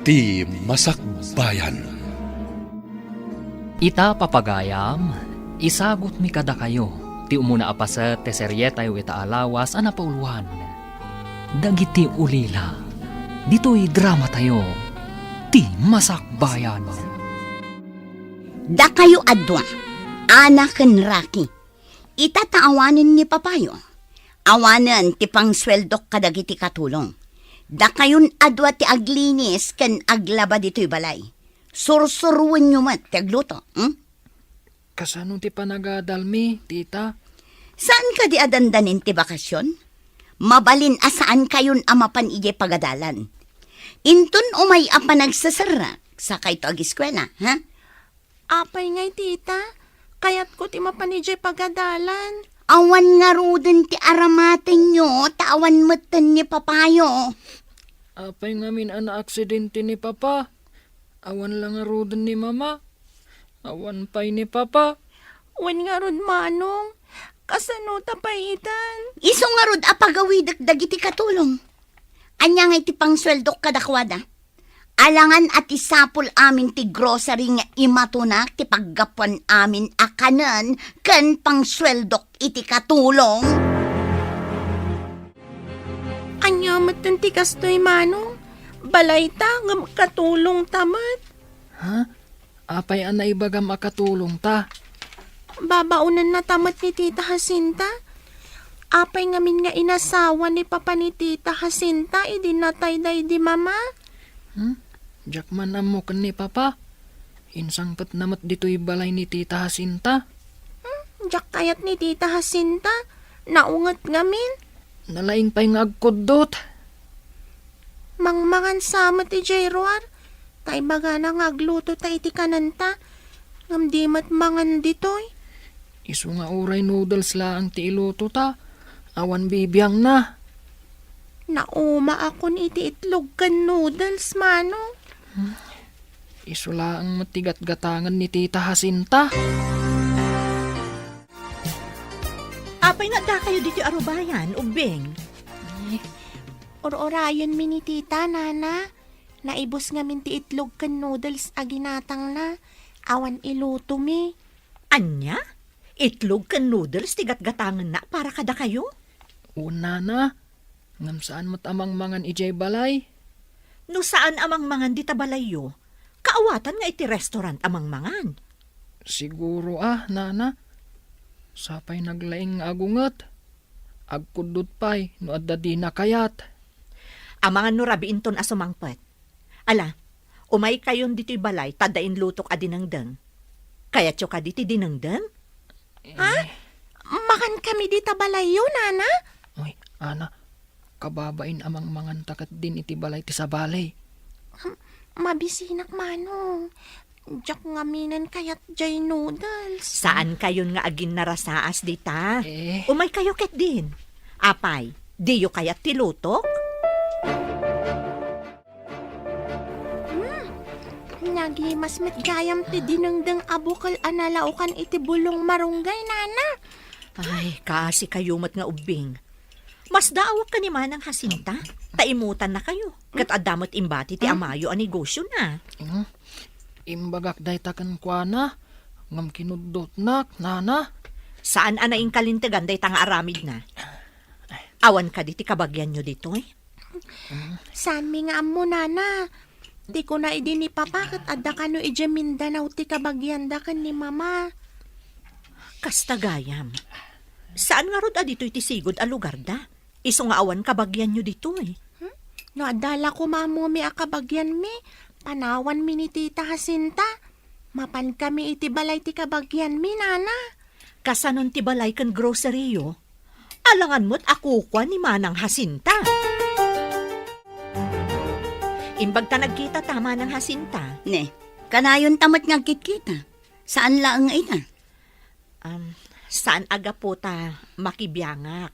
ti Masakbayan. Ita papagayam, isagot mi kada kayo, ti umuna apaset te serye tayo ita alawas ana pauluan. Dagiti ulila, dito'y drama tayo, ti Masakbayan. Da kayo adwa, anak ken Raki. Itataawanin ni Papayo. Awanan ti pangsweldok kadagiti katulong. Da kayon adwa ti aglinis ken aglaba dito'y balay. Sursuruan nyo mat ti agluto. Kasano ti panagadalmi, tita? Saan ka di adandanin ti bakasyon? Mabalin asaan kayon amapan ije pagadalan. Intun umay apa nagsasara sa kay to agiskwela, ha? Apay ngay, tita. Kayat ko ti mapanijay pagadalan. Awan nga ruden ti aramaten nyo, tawan matan ni Papayo. Apay ngamin ana aksidente ni papa. Awan lang nga roden ni mama. Awan pay ni papa. Wan nga rod manong. Kasano tapaitan. Iso nga rod apagawidak dagiti katulong. Anya nga iti pangsweldok kadakwada. Alangan at isapol amin ti grocery nga imatunak ti paggapuan amin akanan ken pangsweldok iti katulong. Anya matan ti kastoy manong. Balay ta ngam katulong tamat. Ha? Apay anay bagam akatulong ta. Babaunan na tamat ni Tita Jacinta. Apay ngamin nga inasawa ni Papa ni Tita Jacinta, idinatay day di mama. Diyak man amo ken ni papa. Insangpet namat dito'y balay ni tita Jacinta. Diyak kayat ni Tita Jacinta, naungat ngamin. Nalaing pa'y nga agkudot. Mangmangan sama ti Jairoar, tay baga na ngagluto ta iti kananta, ngamdimat mangan ditoy. Isu nga uray noodles laang ti iluto ta. Awan bibiyang na. Nauma akon iti itlog kan noodles, manong. Isu laang matigat-gatangan ni tita Jacinta. Apay nga da kayo dito arubayan, ubeng. Or-orayon mi ni tita, nana. Naibos nga min ti itlog kan noodles aginatang na. Awan iluto mi. Anya? Itlog kan noodles tigat-gatangan na para kada kayo? Una na. Ngam saan mo't amang mangan ijay balay? No saan amang mangan di tabalayo? Kaawatan nga iti restaurant amang mangan. Siguro nana. Sapay naglaing agungat. Agkudot pa'y no adda di na kayat. Amangan no rabiinton asumangpet. Ala, umay kayon dito'y balay tadain lutok a dinangdang. Kaya tyo ka diti dinangdang? Ha? Makan kami di tabalayo, nana? Uy, ana. Kababain amang mangan takat din iti balay ti sabalay. Mabisinak, manong. Diyak ngaminan kayat jay noodles. Saan kayon nga agin narasaas dita? Eh. Umay kayo ket din. Apay, diyo kayat tilutok? Nagimas met gayam ti dinengdeng abukal analaukan iti bulong marunggay, nana. Ay, kasi kayo mat nga ubing. Mas daawak ka ni Manang Jacinta. Taimutan na kayo. Kat adamot imbati ti amayo a negosyo na. Imbagak day takan kwa na. Ngam kinudot nak, nana. Saan anaing kalintegan day tanga aramid na? Awan ka diti kabagyan nyo dito eh. Saan mi nga amo, nana? Di ko na idi ni papa kat adda kano ije Mindanao ti kabagyan da kan ni mama. Kastagayam. Saan nga rod dito iti sigod a lugar da? Iso nga awan kabagyan nyo dito eh. No, adala ko mamo mi akabagyan mi. Panawan mi ni Tita Jacinta. Mapan kami iti balay ti kabagyan mi, nana. Kasanon ti balay kan groceryo. Alangan mo't akukwa ni Manang Jacinta. Imbag ta nagkita tama ng Jacinta. Ne, kanayon tamat nga kitkita. Saan laang nga ita? Saan aga po ta makibiyangak?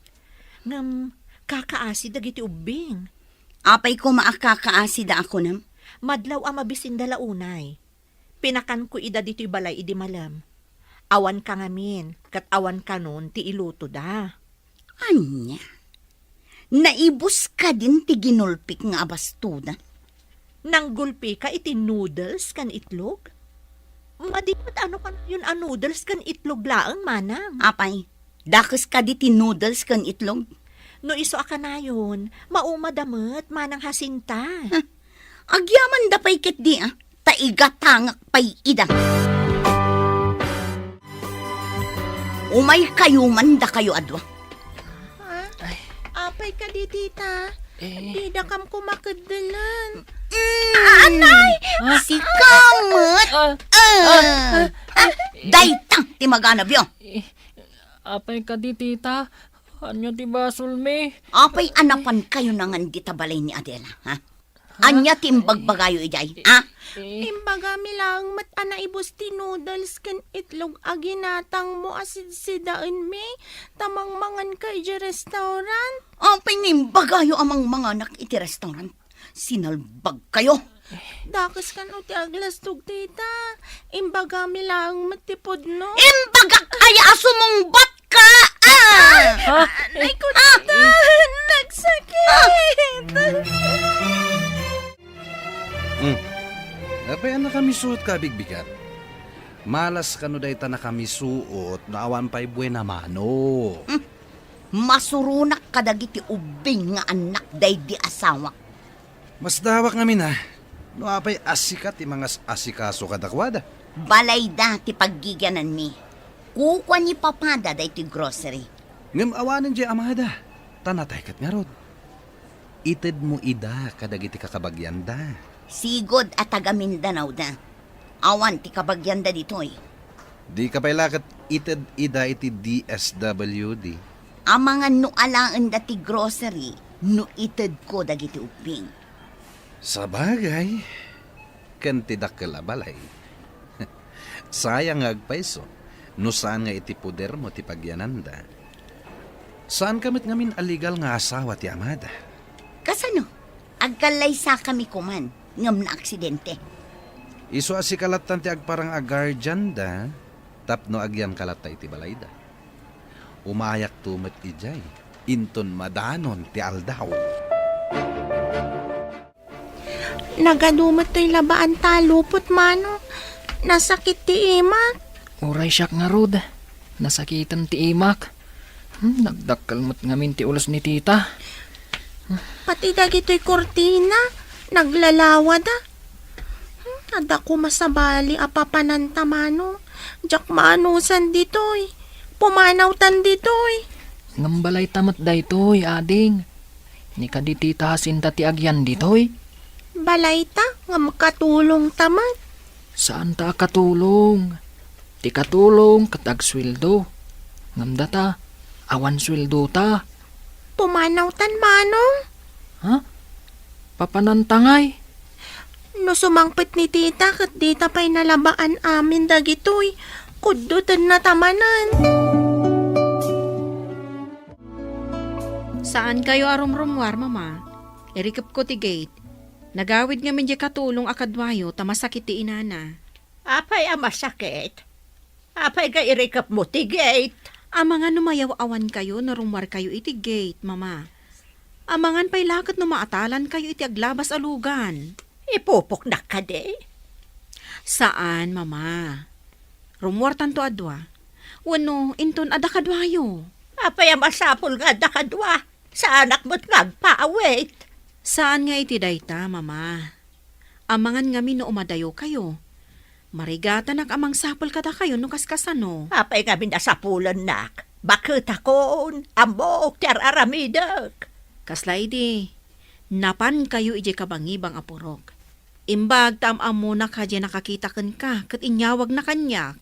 Ngam, kakaasi dagiti ubing. Apay ko maakakaasida ako nam. Madlaw ang mabisindala unay. Pinakan ko ida dito'y balay idi malam. Awan ka ngamin, kat awan ka nun ti iluto da. Anya? Naibus ka din ti ginulpik nga abastuda? Nang gulpi ka iti noodles kan itlog? Madimot ano kan yun noodles kan itlog laang manang. Apay, dakas ka di ti noodles kan itlog. No iso aka na yun, maumadamot manang Jacinta. Agyaman da pay ket di taigatangak pay ida. Umay kayo man da kayo adwa. Ha? Apay ka di, tita. Di da kam kumakadalan. Anay! Si Kamot! Daytang ti maganab yo. Apay ka di, tita. Anyo ti basol me? Apay anapan kayo nangan di tabalay ni Adela, ha? Anya timbagbagayo ijay, ha? Imbaga mi lang mat ana ibus ti noodles kan itlog aginatang mo asid sidaan mi. Tamang mangan ka iti restaurant. Apay nimbagayo amang mga anak iti restaurant. Sinalbag kayo. Dakas kan o ti aglastog, tita. Imbaga mi lang matipod no. Imbaga kaya sumungbat ka, Ha? Ay ko, tita. Nagsakit. Apay na kami suot ka, bigbigat. Malas ka no day ta na kami suot, naawan pa'y buena mano. Masurunak kadagiti ubing nga anak day di asawa. Mas dawak namin ha. No apay asikat ti mga asikaso kadakwada. Balay da ti paggigyanan mi. Kukwa ni papada day ti grocery. Ngam awanan di amada. Tanatay kat nga rod. Ited mo ida kadagiti kakabagyan da. Sigod at taga Mindanao da. Awan ti kabagyan da ditoy. Di ka pa'y lakat ited ida iti DSWD. Ang mga nualaan da ti grocery, no ited ko dagiti uping. Sa bagay, kantidak kalabalay. Sayang agpaiso, no saan nga iti puder mo ti pagyananda. Saan kamit ngamin aligal nga asawa ti amada? Kasano? Agkalay sa kami kuman, ngam na aksidente. Iso asikalatan ti agparang agarjan da, tapno agyan kalatay ti balayda. Umayak tumet ijay, inton madanon ti aldaw. Nagadumat to'y labaan talupot, mano. Nasakit ti imak. Uray siyak nga rod. Nasakitan ti imak. Nagdakkalmat ngamin ti ulos ni tita. Pati dagito'y kortina. Naglalawa da. Ada ko masabali apapananta, mano. Jak maanusan dito'y. Pumanawtan dito'y. Ngambalay tamat daytoy, ading. Ni ka di tita Jacinta ti agyan ditoy. Balay ta, nga makatulong taman. Saan ta katulong? Ti katulong katag sweldo. Ngamda ta, awan sweldo ta. Pumanawtan, manong. Ha? Papanantangay. No sumangpit ni tita, kat dita pa'y nalabaan amin dagitoy. Kudutan na tamanan. Saan kayo arumrumwar, mama? Irikap ko ti gate. Nagawid nga medyo katulong akadwayo tamasakit ti inana. Apay masakit. Apay ka irikap mo ti gate. Amangan numayaw awan kayo narumwar kayo iti gate, mama. Amangan pa'y lakat numaatalan kayo iti aglabas alugan. Ipupok na ka de. Saan, mama? Rumwar tanto adwa. Wano, inton ada kadwayo. Apay masapol nga dakadwa. Sa anak mo't ngagpaawit. Saan nga iti dayta, mama? Amangan nga no umadayo kayo. Marigatan ak amang sapol kada kayo no kaskasano. Apay nga minasapulan nak. Bakit akon? Ambok ti aramidak. Kaslay di, napan kayo ije kabangibang apurok. Imbag tamam mo na ka dyan nakakita kan ka, kat inyawag na kanya.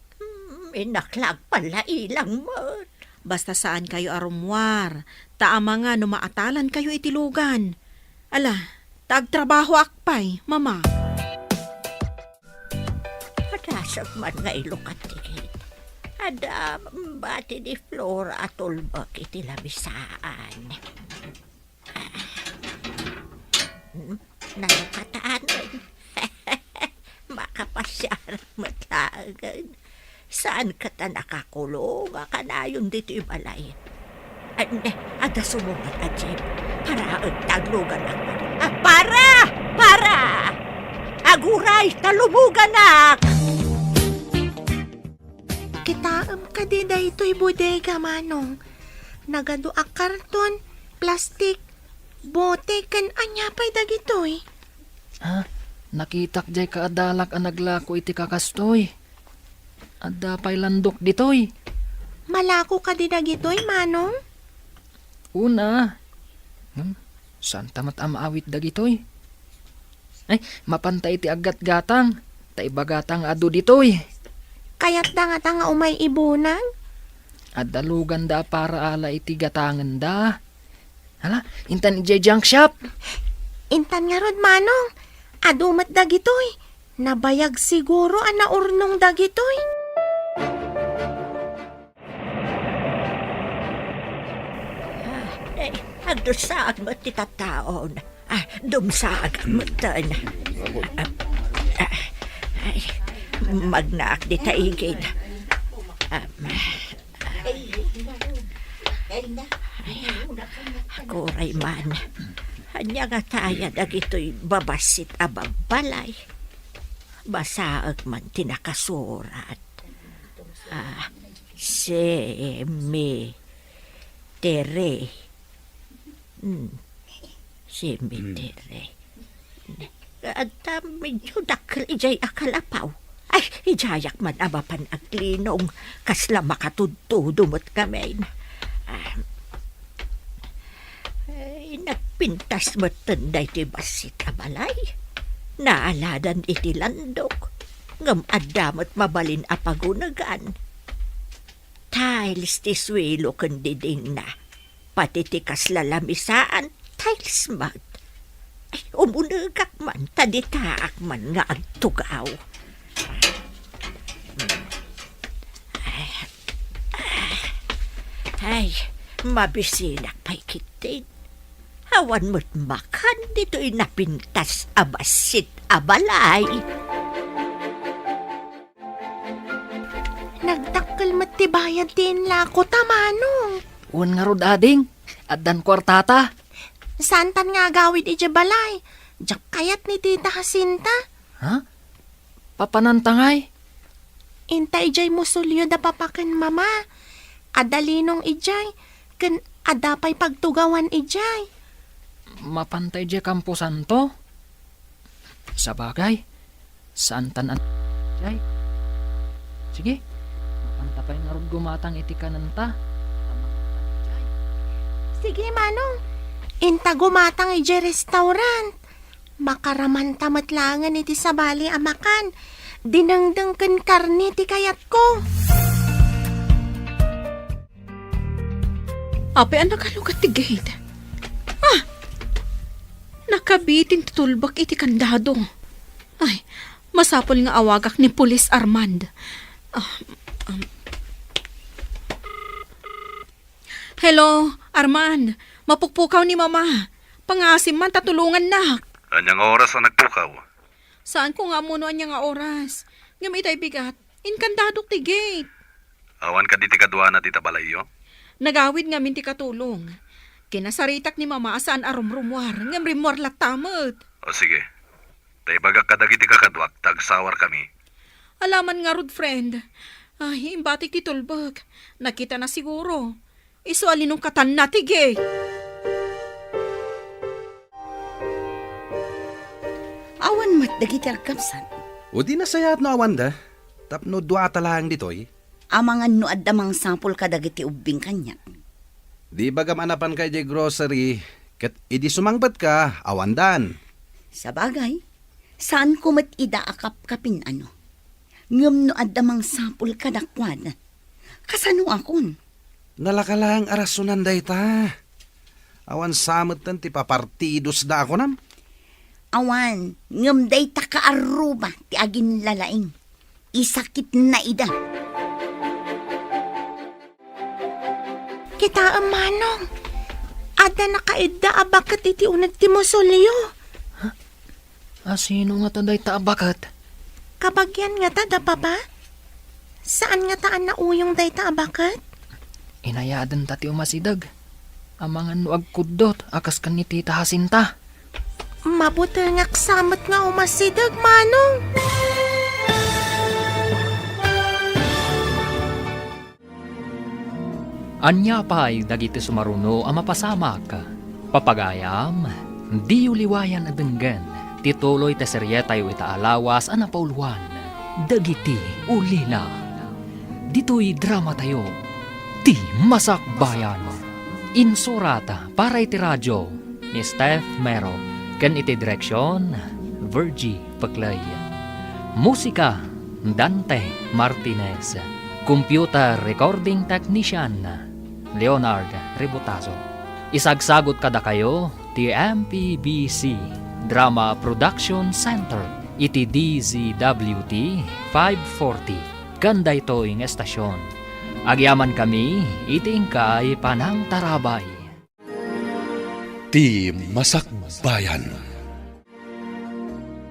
Inaklag pala ilang mo. Basta saan kayo arumwar, taama nga numaatalan kayo itilugan. Ala, tagtrabaho akpay, mama. Padasag man nga ilukat tigit. Ada bati di Flora at ulbak iti labisaan. Nalukataan. Makapasyarang matlagan. Saan ka ta nakakulong? Kanayon dito ibalay. Ada sumungat a jeep. Para ang taglugan ako. Para! Aguray, talumugan na! Kitaam ka di daytoy bodega, Manong. Nagado a karton, plastik, bote, kan anya pa'y dagitoy. Ha? Nakitak jay kaadalak ang naglako iti kakastoy. Adda pa'y landok ditoy. Malako ka di dagitoy, Manong. Una. Saan tamat amaawit dagitoy? Ay, mapantay ti agat-gatang. Taibagatang adu ditoy. Kaya't nga umay ibunan. At dalugan da para ala iti gatangan da. Hala, intan iti junk shop. Intan nga rod, Manong. Adumat dagitoy. Nabayag siguro ang naurnong dagitoy. Agdusaag mo ti tataon. Dumsaag mo tan. Magnaak di taigid. Kuray man. Hanya nga taya dagito'y babasit abang balay. Basaag man tinakasurat. Cemetery. Cemetery. At medyo dakil ijay akalapaw. Ay, ijayak man abapan aglinong. Kasla makatudtudumot kami. Nagpintas mo tunday ti basit abalay. Naaladan iti landok. Ngam adamot mabalin apagunagan. Tiles ti swelo kan diding na. Pati ti kaslalamisaan, tiles mat. Ay, umunagak man, taditaak man nga agtugaw. Ay, mabisinak pa'y kitin. Hawan mo't makan dito'y napintas abasit abalay. Nagdakkel mattibayad din lako, Manong. Un nga rod ading. Addan kwartata. Santan nga gawid ija balay. Diyak kayat ni Tita Jacinta. Ha? Papanantangay? Inta ijay musulyo da papaken mama. Adalinong ijay. Ken adapay pagtugawan ijay. Mapantay jay Kampo Santo? Sa bagay, santan an... Jay. Sige, mapantapay nga rod gumatang iti kananta. Sige, Manong. Inta gumatang ijay restaurant. Makaraman tamat langan iti sabali amakan. Dinangdang ken karne ti kayat ko. Ape, anak kalugat ti gate. Nakabitin tutulbak iti kandado. Ay, masapol nga awagak ni Pulis Armand. Hello, Armand. Mapukpukaw ni Mama. Pangasim man, tatulungan na. Anyang oras ang nagpukaw? Saan ko nga muno anya nga oras? Ngam itay bigat, inkandadok ti gate. Awan ka di ti kadwa na ti tabalayo? Nagawid nga min ti katulong. Kinasaritak ni Mama asaan arumrumwar, ngam rimwar latamot. O sige, tay bagak kadagiti kakadwak, tagsawar kami. Alaman nga rod, friend. Ay, imbatik ti tulbag. Nakita na siguro. Iso alinong katan na ti gate. Awan mat dagiti agkapsan. O di nasayat no awanda, tapno dua talang ditoy. Amangan no addamang sampol kadagiti ubing kanya. Di bagam anapan kay jay grocery, kat idi sumangbat ka, awandan. Sa bagay, saan ko mat ida akap kapin ano? Ngam no addamang sampol kadakwan. Kasano akon? Nalakalang arasunan day ta. Awan samot tan ti papartidos da ako nam. Awan, ngam day takaaruba ti agin lalaing. Isakit na ida. Kita Manong. Ada nakaidda abakat iti unad ti musulyo. Sino nga taday taabakat? Kabagyan nga ta da papa? Saan nga taan na uyong day ta abakat? Inayadan tati umasidag. Amangan no agkudot, akas kan ni Tita Jacinta. Mabuti nga samot nga umasidag, manong. Anya pa'y dagiti sumaruno ang mapasamak. Papagayam, di uliwayan at denggan. Tituloy te seryetayo itaalawas ang napauluan. Dagiti ulila. Dito'y drama tayo. Ti Masakbayan. Insurata para iti radyo ni Steph Mero. Kan iti direksyon, Virgie Paclay. Musika, Dante Martinez. Computer recording technician, Leonard Rebotazo. Isagsagot kada kayo, ti MPBC Drama Production Center, iti DZWT 540. Kanda ito ing estasyon. Agyaman kami, iti ingkay panang tarabay. Ti Masakbayan.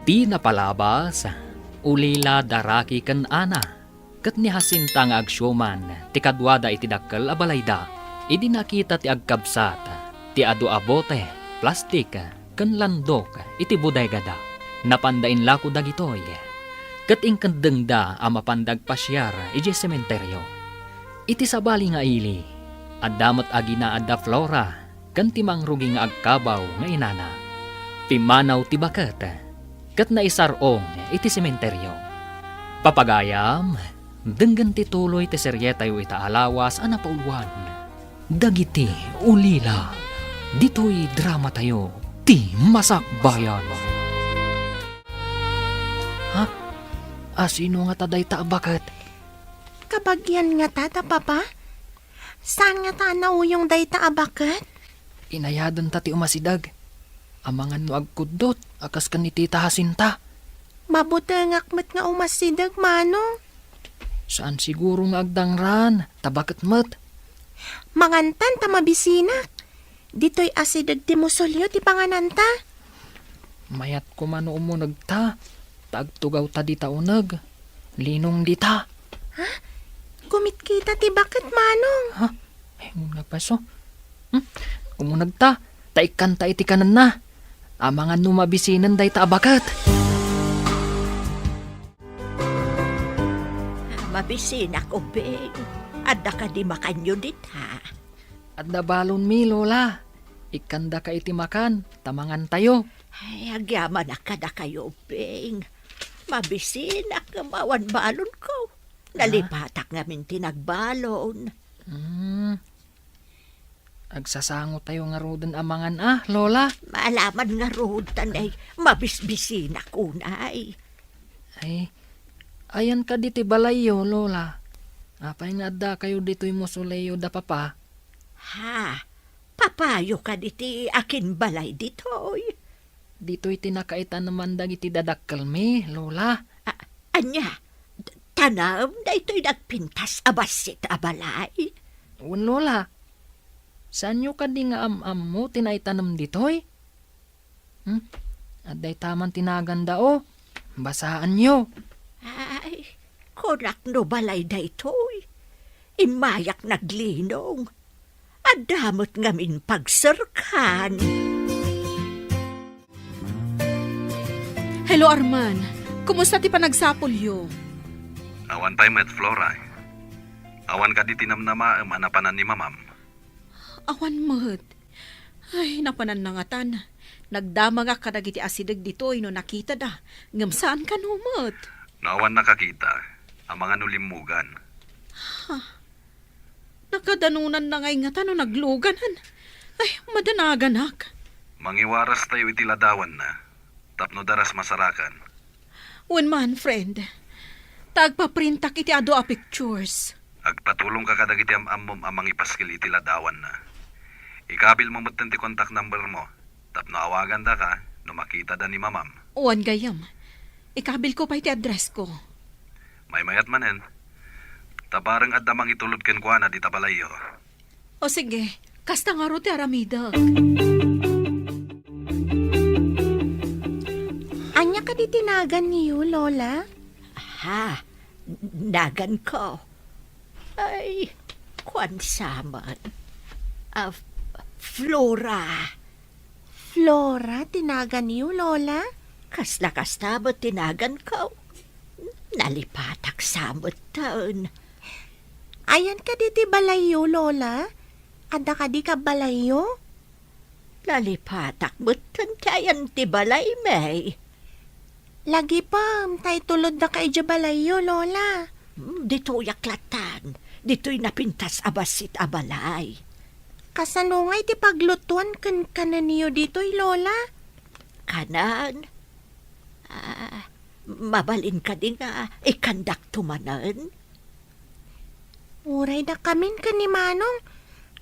Ti napalabas, ulila daraki kan ana. Kat ni Jacinta nga agsyoman, ti kadwada iti dakkel abalayda, idi nakita ti agkabsat, ti adu abote, plastik, ken landok, iti budaygada. Napandain lako dagitoy. Kat ingkandengda ang mapandag pasyar, iti sementeryo. Iti sabali nga ili, adamot agina adda flora, ken ti mangrugi nga agkabaw nga inana. Pimanaw ti baket, kat naisarong iti sementeryo. Papagayam, denggan ti tuloy ti seryetayo itaalawas ang napauluan. Dagiti ulila. Dito'y drama tayo. Ti Masakbayan. Ha? Asino nga taday taabakat? Kapag yan nga tata, papa? Saan nga ta nauyong day ta abakat? Inayadan ta ti umasidag. Amangan no agkudot, akas kan ni Tita Jacinta. Mabuti nga akmat nga umasidag, manong. Saan siguro nga agdangran? Tabakat mat. Mangantan ta mabisinak. Dito'y asidag ti musolyo ti pangananta. Mayat ko mano umunag ta. Tagtugaw ta di taunag. Linong di ta. Kumit kita ti bakit, manong. Ha? Munag paso. Umunag ta. Taikan ta iti kanan na. Amangan numabisinan day ta abakat. Mabisina ko, Beng. Adda ka di makanyo dit, ha? At nabalon mi, Lola. Ikanda ka iti makan. Tamangan tayo. Ay, agyaman na kada kayo, Beng. Mabisina ka mawan balon ko. Nalipatak ngamin tinagbalon. Agsasango tayo nga rodan amangan Lola. Malaman nga rood tanay, mabisbisina kunay. Ay, ayan ka diti balayo, Lola. Apay nga da kayo dito'y musuleyo da papa. Ha? Papayo ka diti akin balay ditoy. Dito'y tinakaitan naman dagiti dadakkel mi, Lola. Anya, tanam na ito'y nagpintas abasit abalay. Un, Lola. Saan nyo ka di nga am mo tinaitanam dito'y? Aday taman tinaganda Basaan nyo. Ay, kunak no balay da ito'y. Imayak naglinong. Adamot ngamin pagserkan. Hello, Arman. Kumusta ti panagsapulyo? Awan tayo met Flora. Awan ka di tinamnama anapanan ni mamam. Awan mat. Ay, napanan na nga tan. Nagdama nga kadagiti asidag dito'y no nakita da. Ngam saan ka no, mat? Nawan nakakita ang mga nulimugan. Nakadanunan na ngay nga tan no nagluganan. Ay, madanaganak. Mangiwaras tayo itiladawan na. Tapno daras masarakan. Wen man, friend. Tagpaprintak iti ado a pictures. Agpatulong ka kadagiti amom amang ipaskil itiladawan na. Ikabil mo mutten ti contact number mo. Tapno awagan da ka no makita da ni mamam. Uwan gayam. Ikabil ko pa iti address ko. May mayat manen. Tabarang addamang itulod ken kuana di tabalayo. O sige, kasta nga ro ti aramida. Anya ka di tinagan niyo, Lola? Ha? Nagan ko. Ay, kwan saman. Flora. Flora, tinagan niyo, Lola? Kasla-kasla mo tinagan ko. Nalipatak samot taon. Ayan ka di balayo, Lola? Ada ka di ka balayo? Nalipatak mo tantayan ti balay, may. Lagi pa, tay tulod na ka ija balayo, Lola. Dito yaklatan. Dito'y napintas abasit abalay. Kasanungay ti paglutuan kan kanan niyo dito'y, Lola. Kanan. Mabalin ka di nga ikandak tumanan. Uray na kamin ka ni Manong.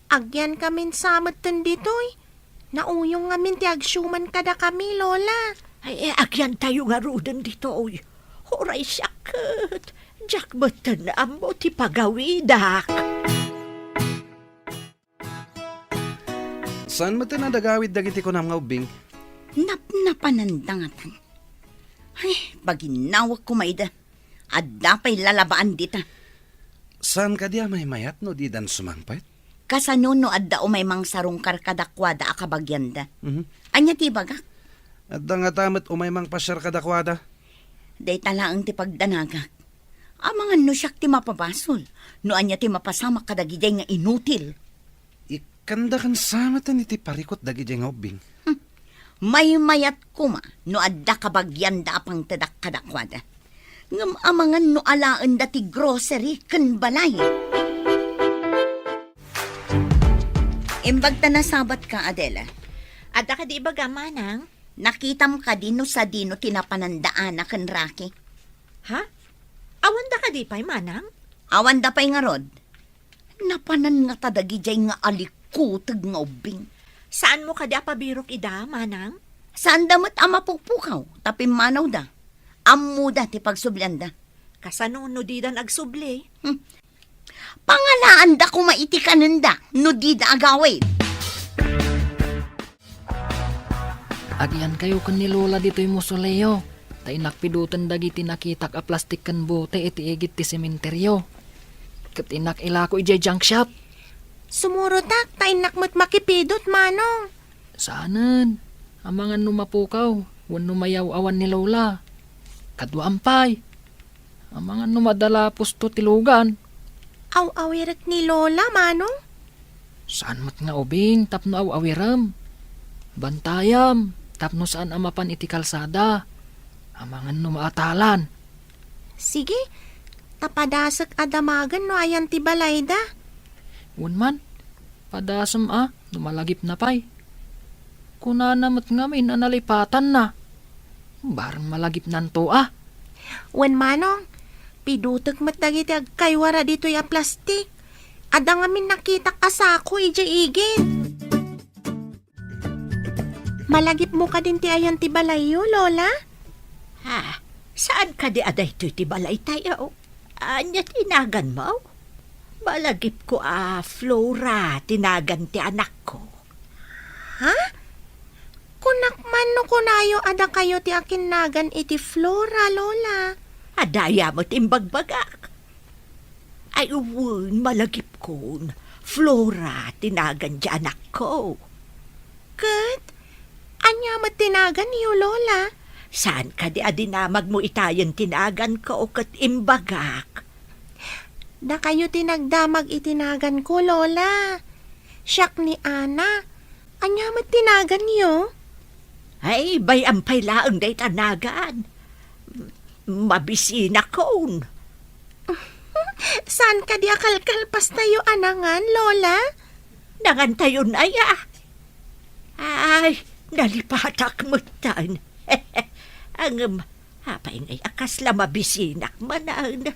Agyan kamin samot tan dito'y. Nauyong ngamin ti agsyuman kada kami, Lola. Ay, agyan tayo nga rudan dito. Horay sakit. Jack batan mo ti pagawidak. Saan mo tinadagawid dagiti ko ng ubing? Napanandangatan. Ay, baginawag ko maida. Adda pa'y lalabaan dita. Saan ka diya may mayat no di dan sumangpait? Kasano no adda o may mang sarong karkadakwada akabagyanda. Mhm. Anya ti bagak. At nga tamat umay mang pasyar kadakwada. Day talaang ti pagdanagak. Amangan no siyak ti mapabasol. No anya ti mapasama kadagijay nga inutil. Ikanda kan samatan iti parikot dagiti nga ubing. May mayat kuma no adda kabagyanda apang tadak kadakwada. Ngam amangan no alaan dati grocery kan balay. Imbag ta nasabat ka, Adela. Ada ka di ba gamanang? Nakitam ka dino sa dino tinapanandaan na kan Rocky. Ha? Awan da ka di pa'y manang? Awan da pa'y nga rod. Napanan nga tadagijay nga alikutag nga ubing. Saan mo ka di apabirok ida, manang? Saan damat ama pupukaw, tapim manaw da. Ammo da ti pagsublanda. Kasano di dan agsubli? Pangalaan da kumaiti kananda, no di da agawid. Agyan kayo kan ni Lola dito'y musoleo. Ta inakpidutan dagiti nakitak a plastik kan bote iti igit ti sementeryo. Kat inak ilako ijay junk shop. Sumurotak, tay nakmat makipidot, Manong. Saanan? Amangan numapukaw. Wan numayaw awan ni Lola. Kadwa ampay. Amangan numadala pusto tilugan. Aw-awirat ni Lola, Manong. Saan mat nga ubing tapno aw-awiram. Bantayam tapno saan amapan iti kalsada. Amangan numaatalan. Sige, tapadasak adamagan no ayan ti balayda. Wan man, padasam numalagip na pay. Kunanamat nga may nanalipatan na. Barang malagip nanto Wen Manong, pidutag mat dagiti agkaywara dito ya plastik. Ada nga min nakita asako ija igid. Malagip mo ka din ti ayan ti balayo, Lola? Ha? Saan ka di aday ti balay tayo? Anya tinagan mo? Balagip ko Flora, tinagan ti anak ko. Ha? Kunak man no kunayo ada kayo ti akin nagan iti Flora, Lola. Adaya mo timbagbagak. Ay uwun, malagip ko. Flora, tinagan ti anak ko. Kat, anya matinagan niyo, Lola? Saan ka di adinamag mo itayan tinagan ko kat imbagak? Da kayo tinagdamag itinagan ko, Lola. Siyak ni Ana. Anya matinagan niyo? Ay, bayang pailaang day tanagan. Mabisina ko. Saan ka di akalkalpas tayo anangan, Lola? Nangan tayo na ya. Ay, nalipatak mo tan. Ang hapay ngay akas la mabisinak manan.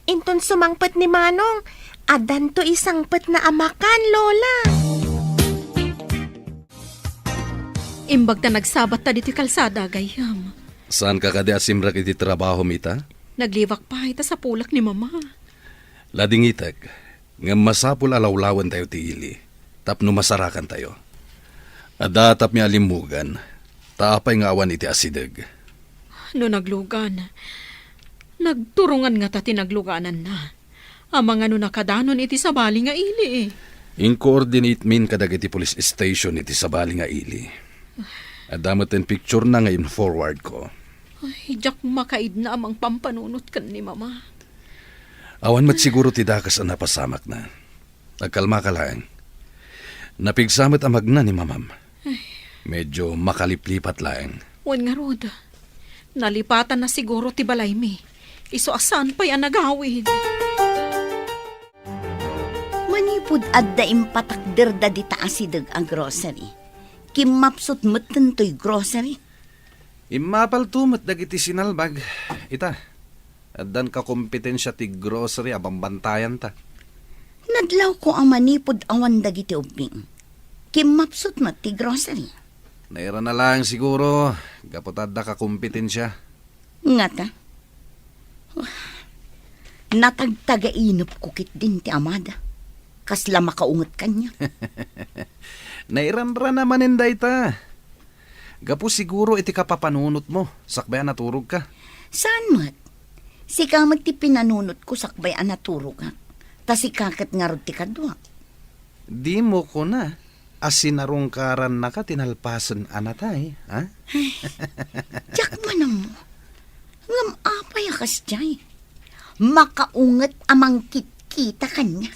Inton sumangpet ni Manong, adan to isangpet na amakan, Lola. Imbag na nagsabat ta dito kalsada, gayam. Saan ka kadi asimrak iti trabaho mita? Nagliwak pa ita sa pulak ni Mama. Ladingitag, nga masapul alawlawan tayo ti ili. Tapno masarakan tayo. Adatap mi alimugan, taapay nga awan iti asideg. No naglugan, nagturungan nga ta tinagluganan na. Amang ano nakadanon iti sabali nga ili. In-coordinate min kadag iti police station iti sabali nga ili. Adamot ang picture na ngayon forward ko. Ay, jak makaid na amang pampanunot kan ni mama. Awan mat siguro ti dakas ang napasamak na. Nagkalma ka lang. Napigsamot ang magna ni mamam. Medyo makaliplipat lang. Wan nga rod. Nalipatan na siguro ti balay mi. Iso asan pa yan nagawid. Manipud adda impatakder da di taasidag ang grocery. Kimapsot matan to'y grocery. Imapal tumot dagiti sinalbag. Ita, addan ka kompetensya ti grocery abang bantayan ta. Nadlaw ko ang manipud awan dagiti ubing. Kimapsot mat ti grocery. Naira na lang siguro. Gapot adda ka kompetensya. Nga ta. Natagtaga-inop ko kit din ti amada. Kasla makaungot kanya. Nairanra naman inday ta. Gapo siguro iti kapapanunot mo. Sakbayan naturog ka. Saan mat? Sika ti pinanunot ko sakbay ang naturog ka. Tas ikakat nga rod ti kadwa. Di mo ko na. Asinarungkaran na ka tinalpasan anatay. Ha? Tiyak man mo. Ngam apay akas jay. Makaungot amang kita kanya.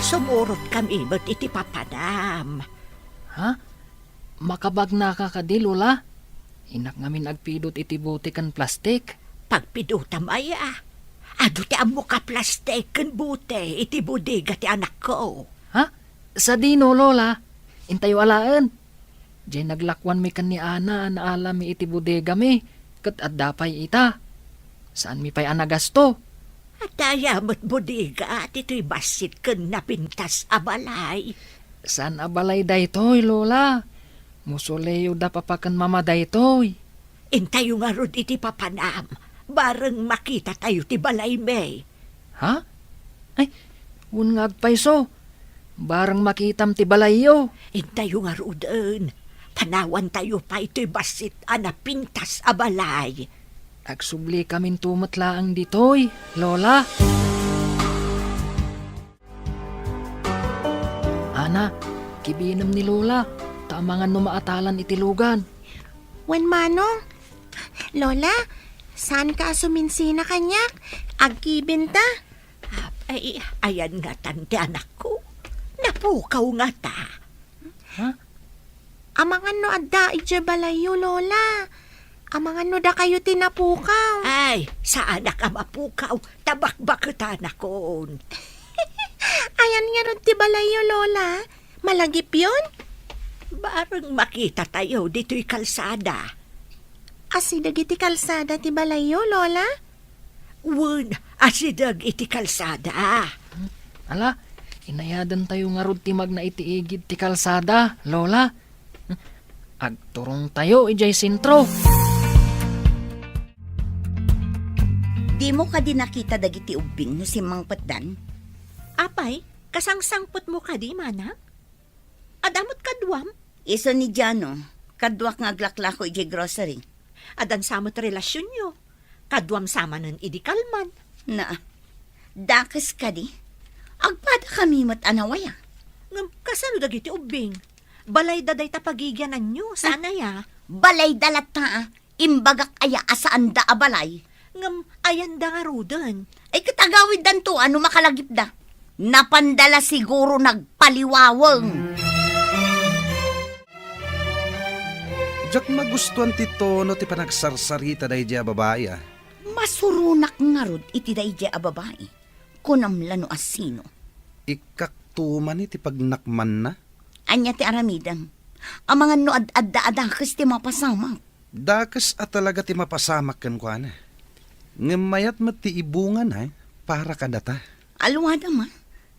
Sumurot kami ba't iti papadam. Ha? Makabag na ka di, Lola? Inak ngamin agpidot iti butikan plastik. Pagpidutam aya. Ado ti amo ka plastik kan bute iti bodega ti anak ko. Ha? Sa dino, Lola? Intayo alaan. Diyan naglakwan mi kan ni Ana na alam mi iti bodega mi. Kat addapay ita. Saan mi pa'y anagasto? At ayamot bodega at ito'y basit kan napintas abalay. Saan abalay daytoy, Lola? Musuleyo da papakan mama daytoy. Intayo nga rod iti papanam. Bareng makita tayo ti balay may. Ha? Ay, un nga agpayso. Barang makitam ti balayo. Intayo nga rodon. Panawan tayo pa ito'y basit anapintas abalay. Agsubli kamin tumatlaang ditoy, Lola. Ana, kibinam ni Lola. Tamangan no maatalan itilugan. Wen manong, Lola, saan ka suminsina kanyak? Agkibinta? Ay, ayan nga tante anak ko. Napukaw nga ta. Amangan no adda ije balayo, Lola. Amangan no da kayo tinapukaw. Ay, sa anak ang mapukaw, tabakbakita na kon. Ayan nga ron ti balayo, Lola. Malagip yun? Barang makita tayo dito'y kalsada. Asidag iti kalsada ti balayo, Lola? Wun, asidag iti kalsada. Ala, inayadan tayo nga rod timag na itiigid ti kalsada, Lola. Agturong tayo ijay sintro. Di mo ka din nakita dagiti ubing no si Mang Patdan? Apay, kasangsangpot mo ka di, manak? Adamot kadwam? Iso ni Jano, kadwak nga aglaklako iti grocery. Adan samot relasyon nyo. Kadwam sama ng idikalman. Na, dakas ka di. Agpada kami mat anawaya. Ngam, kasano dagiti ubing? Balay daday tapagigyanan nyo, sana ya. Balay dalata, imbagak aya asaan da abalay. Ngam, ayan da nga rudan. Ay katagawid dan to, ano makalagip da? Napandala siguro nagpaliwawang. Diyak magustuhan ti tono ti panagsarsarita dahi diya babae. Masurunak nga rod iti daidya a babae. Kunamlano asino. Ikaktuman iti pagnakman na. Anya ti aramidang. Ang mga no ad-adda-adakas ti mapasama. Dakas at talaga ti mapasamak kan kwa na. Ngamayat mati ibungan ay para kadata. Alwada ma.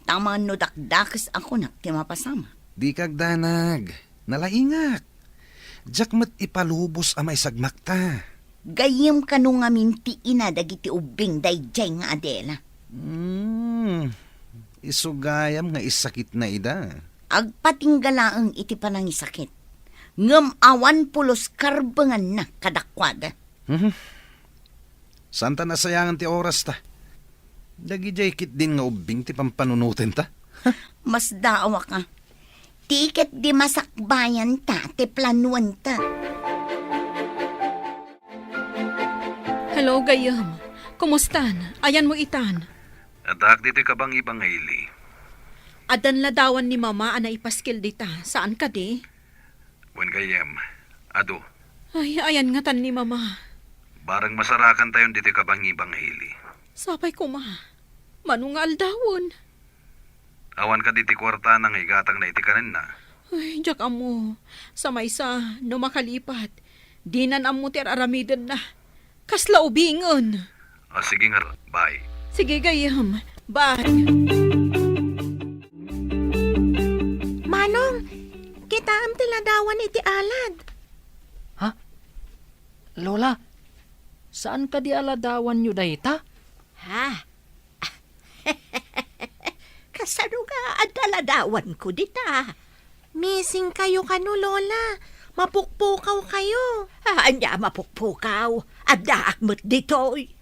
Tama no dakdakas ako nak ti mapasama. Di kagdanag. Nalaingak. Diyak mat ipalubos amay sagmakta. Gayem kanu nga minti ina dagiti ubing dayjay nga Adela. Isugayam nga isakit na ida. Agpatinggalaang iti panangisakit. Ngem awan pulos karbengan na kadakwada. Santa nasayangan ti oras ta. Dagi jay kit din nga ubing ti pampanunutin ta. Mas daawa ka. Tiket di masakbayan ta, ti planuan ta. Hello, gayam. Kumustan? Ayan mo itan. Adak dito ka bang ibang hili? Adan ladawan ni mama ana ipaskil dita. Saan ka di? Wen gayem, ado, Ay, ayan nga tan ni mama. barang masarakan tayo dito ka bang ibang hili. Sapay ko ma. Manungal dawon. Awan ka diti kwarta nang igatang na itikanin na. Ay, jak amo. Sa maysa, no makalipat. Dinan amo ti aramidan na. Kasla ubingon. O sige nga, bye. Sige gayam. Bye. Manong, kita am tiladawan iti alad. Lola, saan ka di aladawan nyo dayta? Ha? Kasano nga ang daladawan ko dita? Missing kayo kano, Lola. Mapukpukaw kayo. Anya mapukpukaw. Adaak mo't ditoy.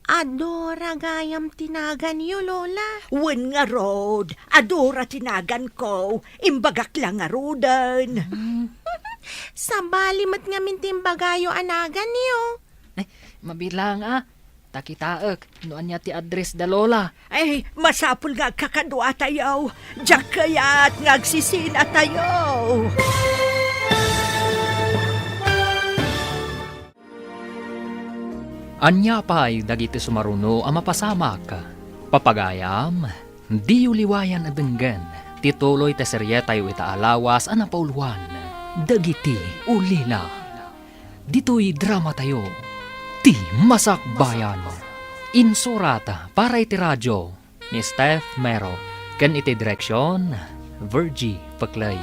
Adora gayam tinagan niyo, Lola. Wen nga rod. Adora tinagan ko. Imbagak lang nga rodan. Sa balimat nga mintimbagayo anagan niyo. Mabilang Takitaek, noan niya ti address da Lola. Ay, masapul nga kakadwa tayo. Diyak kaya't ngagsisina tayo. Anya pa'y dagiti sumaruno ang mapasamak. Papagayam, di uliwayan adenggan. Tituloy te seryetayo itaalawas ang napauluan. Dagiti ulila. Dito'y drama tayo. Ti Masakbayan. Insurata para iti radyo ni Steph Mero. Ken iti direksyon, Virgie Paclay.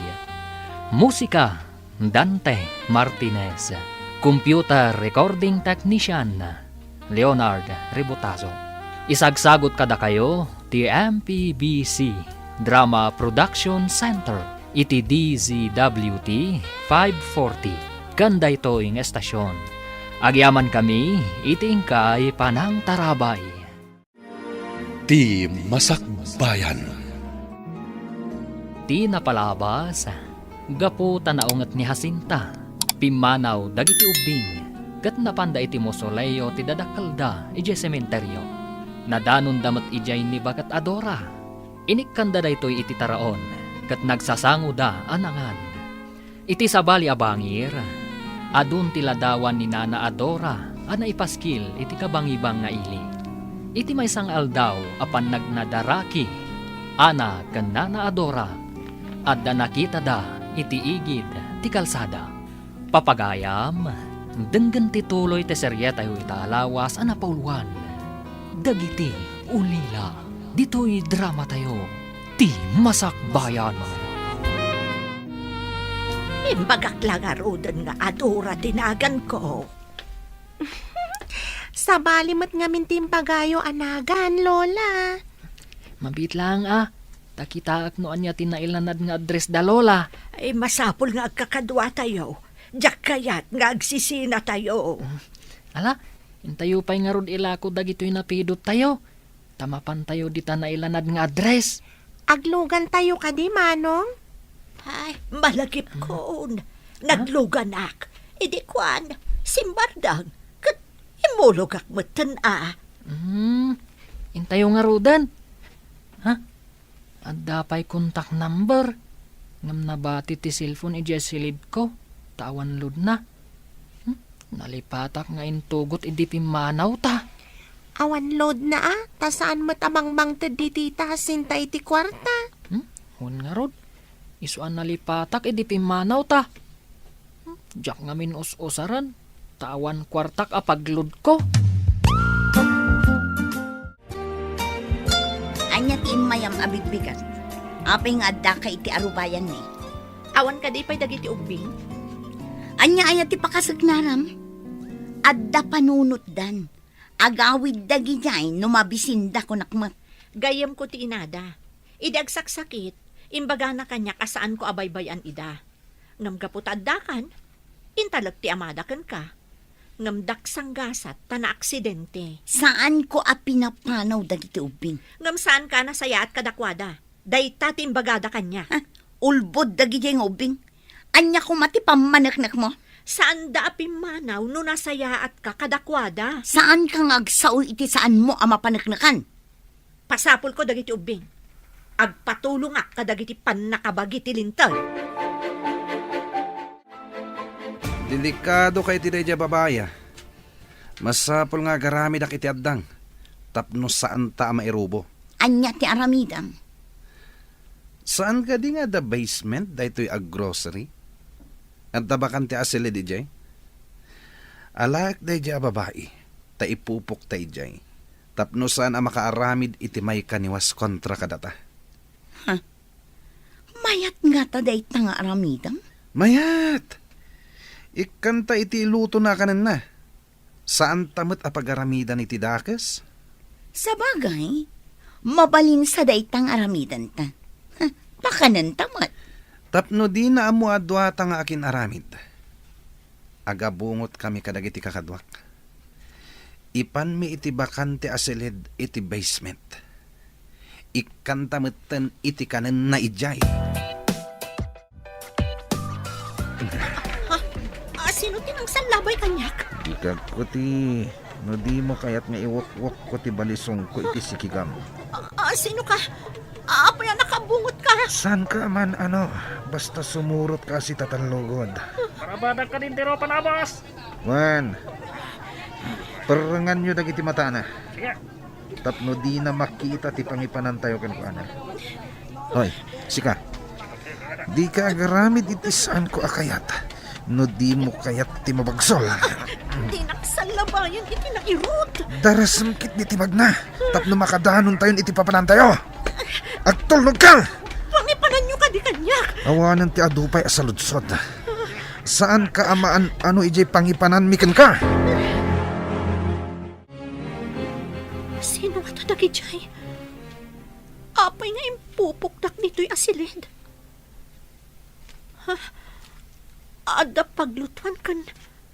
Musika, Dante Martinez. Computer recording technician, Leonard Ributazo. Isagsagot kada kayo, ti MPBC Drama Production Center, iti DZWT 540. Kanda ito ing estasyon. Agyaman kami, itingkay panang tarabay. Di Masakbayan. Di napalabas, gapo tanaungat ni Jacinta, pimanaw dagiti ubing, kat napanda iti mosoleo ti dadakalda ije sementeryo. Nadanon damat ijay ni bagat Adora. Inikkanda da ito'y iti taraon, kat nagsasango da anangan. Iti sabali abangir, adun tiladawan ni Nana Adora, ana ipaskil iti kabangibang nga ili. Iti may sang aldaw apan nagnadaraki, ana kan Nana Adora, at da nakita da iti igid ti kalsada. Papagayam, denggan tituloy te seryetayo itaalawas ana pauluan. Dagiti ulila, dito'y drama tayo, ti Masakbayan. Imbagak lang nga rodan nga adora tinagan ko. Sa balimat nga mintimbagayo anagan, Lola. Mabit lang takitaak noan niya tinailanad nga address da Lola. Ay, masapul nga kakadwa tayo. Diyak kaya't nga agsisina tayo. Ala, intayo pa'y nga rod ilako dagito'y napidot tayo. Tamapan tayo di tanailanad nga address. Aglugan tayo ka di, Manong. Ay, malagip ko. Nagluganak. Idi kwan, simbardang. Kat imulog ak matan Intayo nga rodan. Adda pa'y contact number. Ngam nabati ti cellphone ije silid ko. Tawan lud na. Nalipatak nga intugot idi pimanaw ta. Awan load na ta saan matamang di tita Jacinta iti kwarta. Hun nga rod. Isuan nalipatak idi pimanaw ta. Diyak nga min us-usaran. Tawan kwartak apaglud ko. Anya ti mayam abigbigan. Apay nga adda ka iti arubayan ni. Awan ka di pa'y dagiti ubing. Anya aya ti pakasagnaram. Adda panunot dan. Agawid dagi jay numabisinda ko nakmat. Gayam ko ti inada. Idagsaksakit, imbaga na kanya kasaan ko abaybayan ida. Ngam kaputadakan, intalag ti amadakan ka. Ngam daksang gasat, tana aksidente. Saan ko pinapanaw dagiti ubing? Ngam saan ka nasaya at kadakwada. Dayta timbagada kanya. Ulbod dagiti nga ubing. Anya ko mati pamanaknak mo. Saan da apimanaw no nasayaat ka kadakwada? Saan kang agsaw iti saan mo ang mapanaknakan? Pasapol ko dagiti ubing. Agpatulong ak kadagiti pannakabagi ti lintag. Delikado kay ti dayjay babaya. Masapol nga garami dak iti addang. Tapno saan ta mairubo. Anya ti aramidang. Saan ka di nga the basement daytoy ag grocery? At tabakan ti asili di jay? Alak dayjay a babae. Ta ipupok tay jay. Tapno saan ang makaaramid iti may kaniwas kontra kadata. Mayat nga ta day nga aramidang. Mayat! Ikanta iti luto na kanan na. Saan tamot a pagaramidan iti dakes? Sa bagay, mabalin sa daytang aramidan ta. Pakanan tamat. Tapno di na amo adwata nga akin aramid. Agabungot kami kadagiti kakadwak. Ipan mi iti bakante asilid iti basement. Ikantamutan iti kanan na ijay. Sino tinang salabay kanyak? Ikag ko ti, no di mo kayat nga iwak-wak ko ti balisong ko iti sikigam. Sino ka? Apa yan nakabungot ka? San ka man basta sumurot ka si tatanlugod. Parabadag ka din tiro panabas. Wan, perengan nyo dagiti mata na. Tapno di na makita ti pangipanan tayo kan kuana. Hoy, sika. Di ka agaramid iti saan ko akayat. No di mo kayat ti mabagsol. Di nagsalabayan iti nairot. Darasam kit di ti magna. Tapno makadanon tayon iti papanan tayo. Agtulnog ka! Pangipanan nyo ka di kanyak. Awanan ti adupay asaludsod. Saan ka amaan ijay pangipanan miken ka? Sino nga tadagi jay? Apay nga impupukdak nito'y asilid. Ada paglutuan kan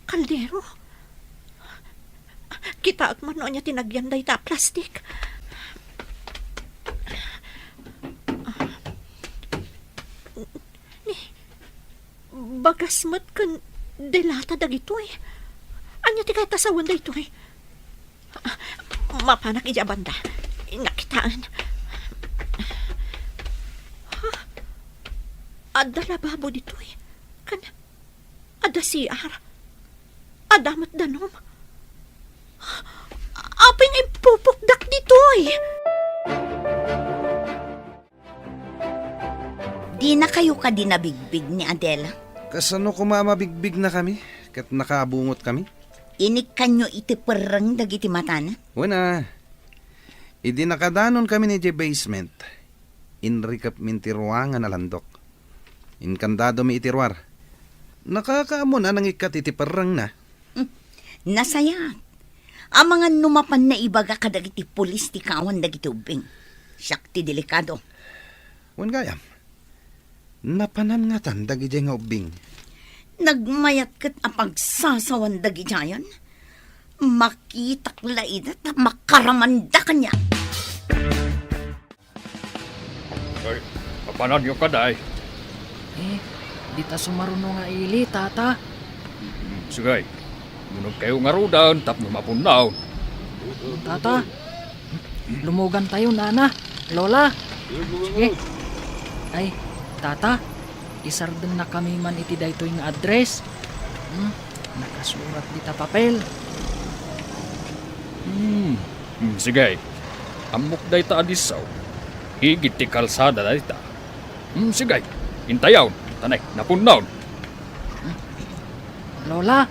kaldero. Kita agmano niya tinagyan day ta plastik. Bagas mat kan delata dagito eh. Anya ti kay tasawan da ito eh. Mapanak ija banda. Nakitaan. Ada lababo dito eh. Kan ada siar. Ada mat danom. Aping ipupukdak dito eh. Di na kayo ka dinabigbig ni Adela. Kasano kumamabigbig na kami? Kat nakabungot kami? Inik kanyo iti perang dagiti matana. Wala. Idi nakadanon kami ni J basement. Inrikap minti ruangan na landok. Inkandado mi itirwar. Nakakaamon anang ikat iti parang na. Nasaya. Ang mga numapan na ibaga kadagiti pulis ti kawan dagiti ubing. Siyak ti delikado. Wan gayam. Napanan nga tan dagi nga ubing. Nagmayat kat ang pagsasawan dagi jayan. Makitak laidat na makaramanda kanya. Ay, kapanan yung kaday. Di ta sumaruno nga ili, tata. Sige, munog kayo nga rudan, tapno mapunaw. Tata, lumugan tayo, nana, lola. Sige. Ay, tata, isardan na kami man iti daytoy nga address. Nakasurat di ta papel. Sige, amok day ta adisaw. Higit ti kalsada day ta. Sige, hintayaw. Tanay, napunaw. Lola,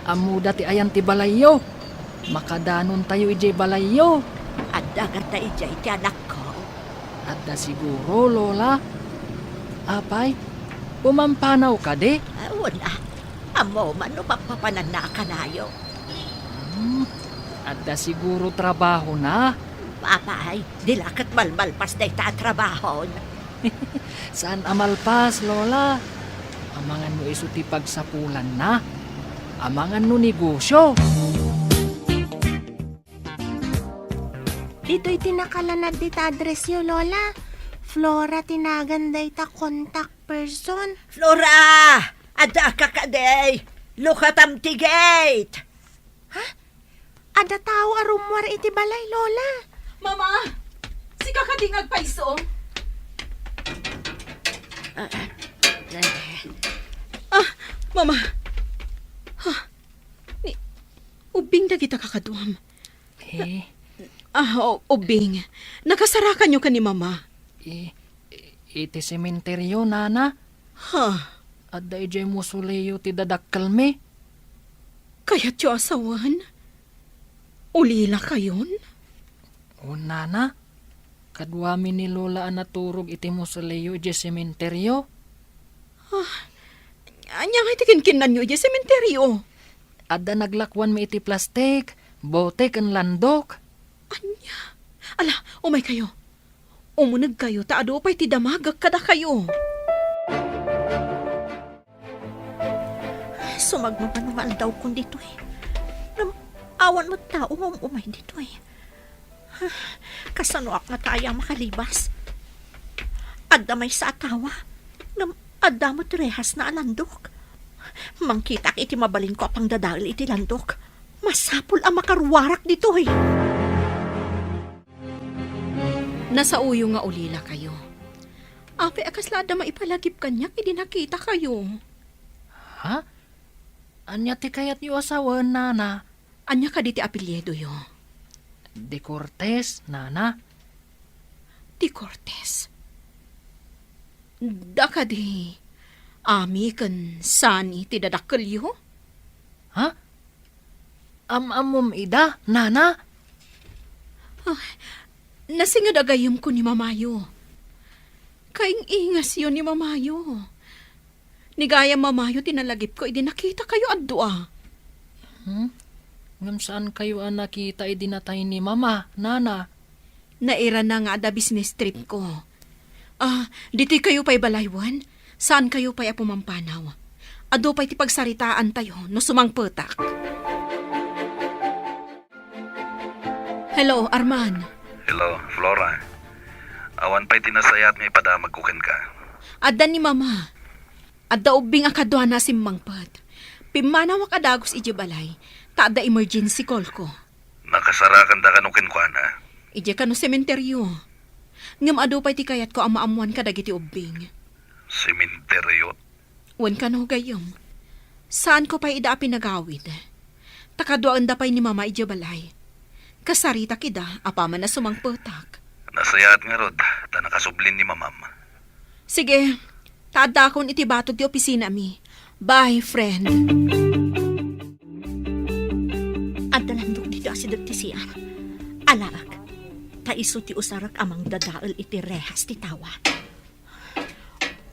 amuda ti ayan ti balayo. Makadanon tayo ijay balayo. Ada gata ijay ti anak ko. Adda siguro, Lola. Apay, pumampanaw ka de. Wala. Amo man no papapanan na kanayo. Adda siguro trabaho na. Papay, dilakat malmalpas day ta trabaho. Saan amalpas, Lola? Amangan mo iso ti pagsapulan na. Amangan no negosyo. Dito'y tinakalanad dita address yo, Lola. Flora tinaganday ta contact person. Flora! Ada ka kaday! Lukatam ti gate! Ada tao arumwar iti balay, Lola. Mama! Si kakading agpaiso. Mama! Ubing na kita kakaduam. Eh, Ubing. Nakasarakan nyo ka ni Mama. iti sementeryo, nana. Ha? At da ijay musuleyo ti dadakkel me. Kaya't yung asawan? Ulila kayon? O nana, kadwami ni Lola ang naturog iti musuleyo ijay sementeryo. Anya nga iti kinkinan nyo, yung sementeryo. At da naglakwan me iti plastik, bote kan landok. Anya? Ala, umay kayo. Umunag kayo, taado pa'y ti damagag kada kayo. Sumagmapanumal daw kung dito eh. Awan mo tao umay dito eh. Kasano ak nga tayang makalibas. Adda may sa atawa. Adda mo trehas na alandok. Mangkitak iti mabaling ko apang dadal iti landok. Masapul ang makarwarak dito eh. Nasa uyo nga ulila kayo. Ape akaslada maipalagip kanya, hindi nakita kayo. Ha? Anya ti kayat yu asawa, nana. Anya ka di ti apelyedo yo? De Cortez, nana. Di Cortez. Da ka di. Ami kan sani ti dadakkel yo? Ha? Amum ida, nana. Nasingad agayom ko ni Mamayo. Kaing ingas yun ni Mamayo. Nigaya Mamayo, tinalagip ko, idi nakita kayo addoa. Ngam saan kayo ang nakita idinatay ni mama, nana? Naira na nga da business trip ko. Diti kayo pa'y balaywan? Saan kayo pa'y apumampanaw? Ado pa'y ti pagsaritaan tayo, no sumangpetak. Hello, Arman. Hello, Flora. Awan pa'y tinasayat may padamagkukan ka. Adda ni Mama. Adda ubing akadwa na simmangpat. Pimanaw akadagos iji balay. Taada emergency call ko. Nakasarakan da kanukin ko na. Ije ka no sementeryo. Ngam ado pa'y ti kayat ko ang maamuan ka dagiti ubing. Sementeryo. Wan ka no gayong. Saan ko pa'y ida pinagawid? Takadwaan da pa'y ni Mama ije balay. Kasarita kida, apaman na sumangpetak. Nasayat nga rod, ta nakasublin ni mamam. Sige, taada akong itibatog ti opisina mi. Bye, friend. Adda landok dito si Dr. Siar. Alarak, taiso ti usarak amang dadaal iti rehas ti tawa.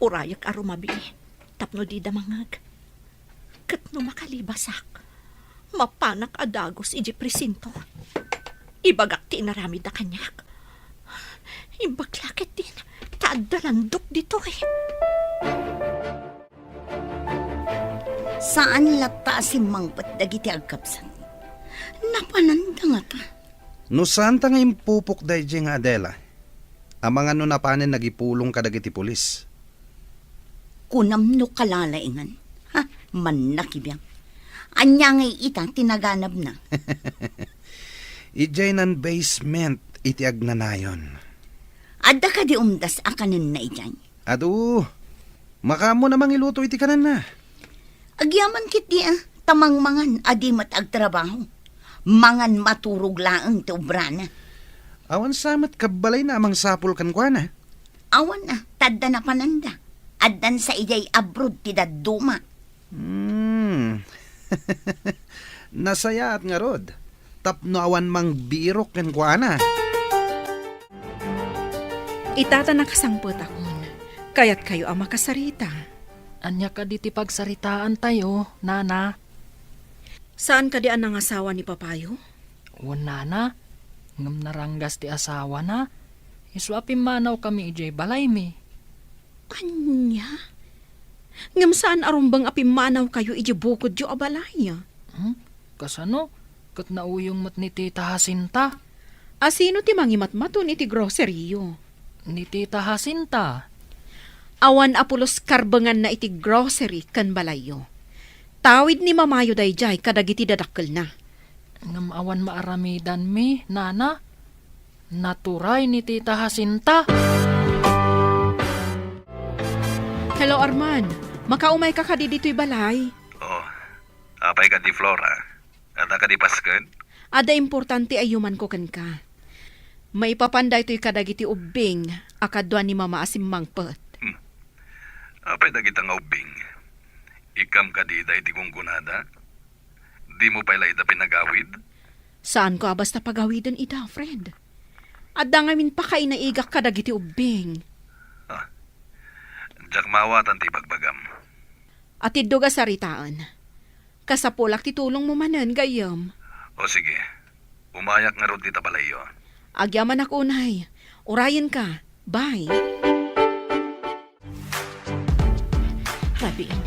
Urayak arumabi, tapno di damangag. Katno makalibasak, mapanak adagos iji presinto. Ibagak ti inaramid na kanyak. Imbaklakit din, taadda landok dito eh. Saan lata si mangpat dagiti agkapsan? Napananda nga ta. No saan ta nga impupok day nga Adela? Amang ano na panen nagipulong kadagiti pulis. Kunam no kalalaingan. Ha, man nakibiyang. Anya nga ita tinaganab na. Ijay nan basement iti agnanayon. Adda ka di umdas akanin na ijay. Adu, makamo namang iluto iti kanan na. Agyaman kiti tamang mangan adi mat agtrabaho. Mangan maturog laeng ti ubrana. Awan samat kabalay na amang sapul kan kwa na. Awan tadda na pananda. Addan sa ijay abroad ti dadduma. Nasayat nga rod. Tapno awan mang birok kan kwa na. Itata nakasangpot akon. Kaya't kayo ang makasarita. Anya ka di ti pagsaritaan tayo, nana. Saan ka di ang asawa ni Papayo? O nana, ngam naranggas ti asawa na. Iswapin manaw kami ijay balay mi. Anya? Ngam saan arumbang apimanaw kayo iji bukod yu abalaya? Kasano? Kat nauyong mat ni tita Jacinta. Asino ti mangimatmaton iti groceryo? ni Tita Jacinta. Awan apulos karbangan na iti grocery kan balayo. Tawid ni mamayo dayjay kadagiti dadakkel na. Ngam awan maaramidan mi, nana. Naturay ni Tita Jacinta. Hello Arman, makaumay ka kadi dito'y balay. Oh, apay ka di Flora. Ada ka di Pasken? Ada importante ayuman ko kan ka. Maipapanday to'y kadagiti ubing, akadwa ni mama asim mangpet. Apay da kita nga ubing. Ikam ka di dahi kong gunada? Di mo pala ida pinagawid? Saan ko basta pagawidan ida, friend? Ada ngamin pa kay naigak kadagiti ubing. Diyak mawatan ti pagbagam. At iddoga saritaan. Kasapulak ti tulong mo manan gayam. O sige, umayak nga ron tita balayo. Agyaman ako unay. Urayan ka. Bye. Rabin,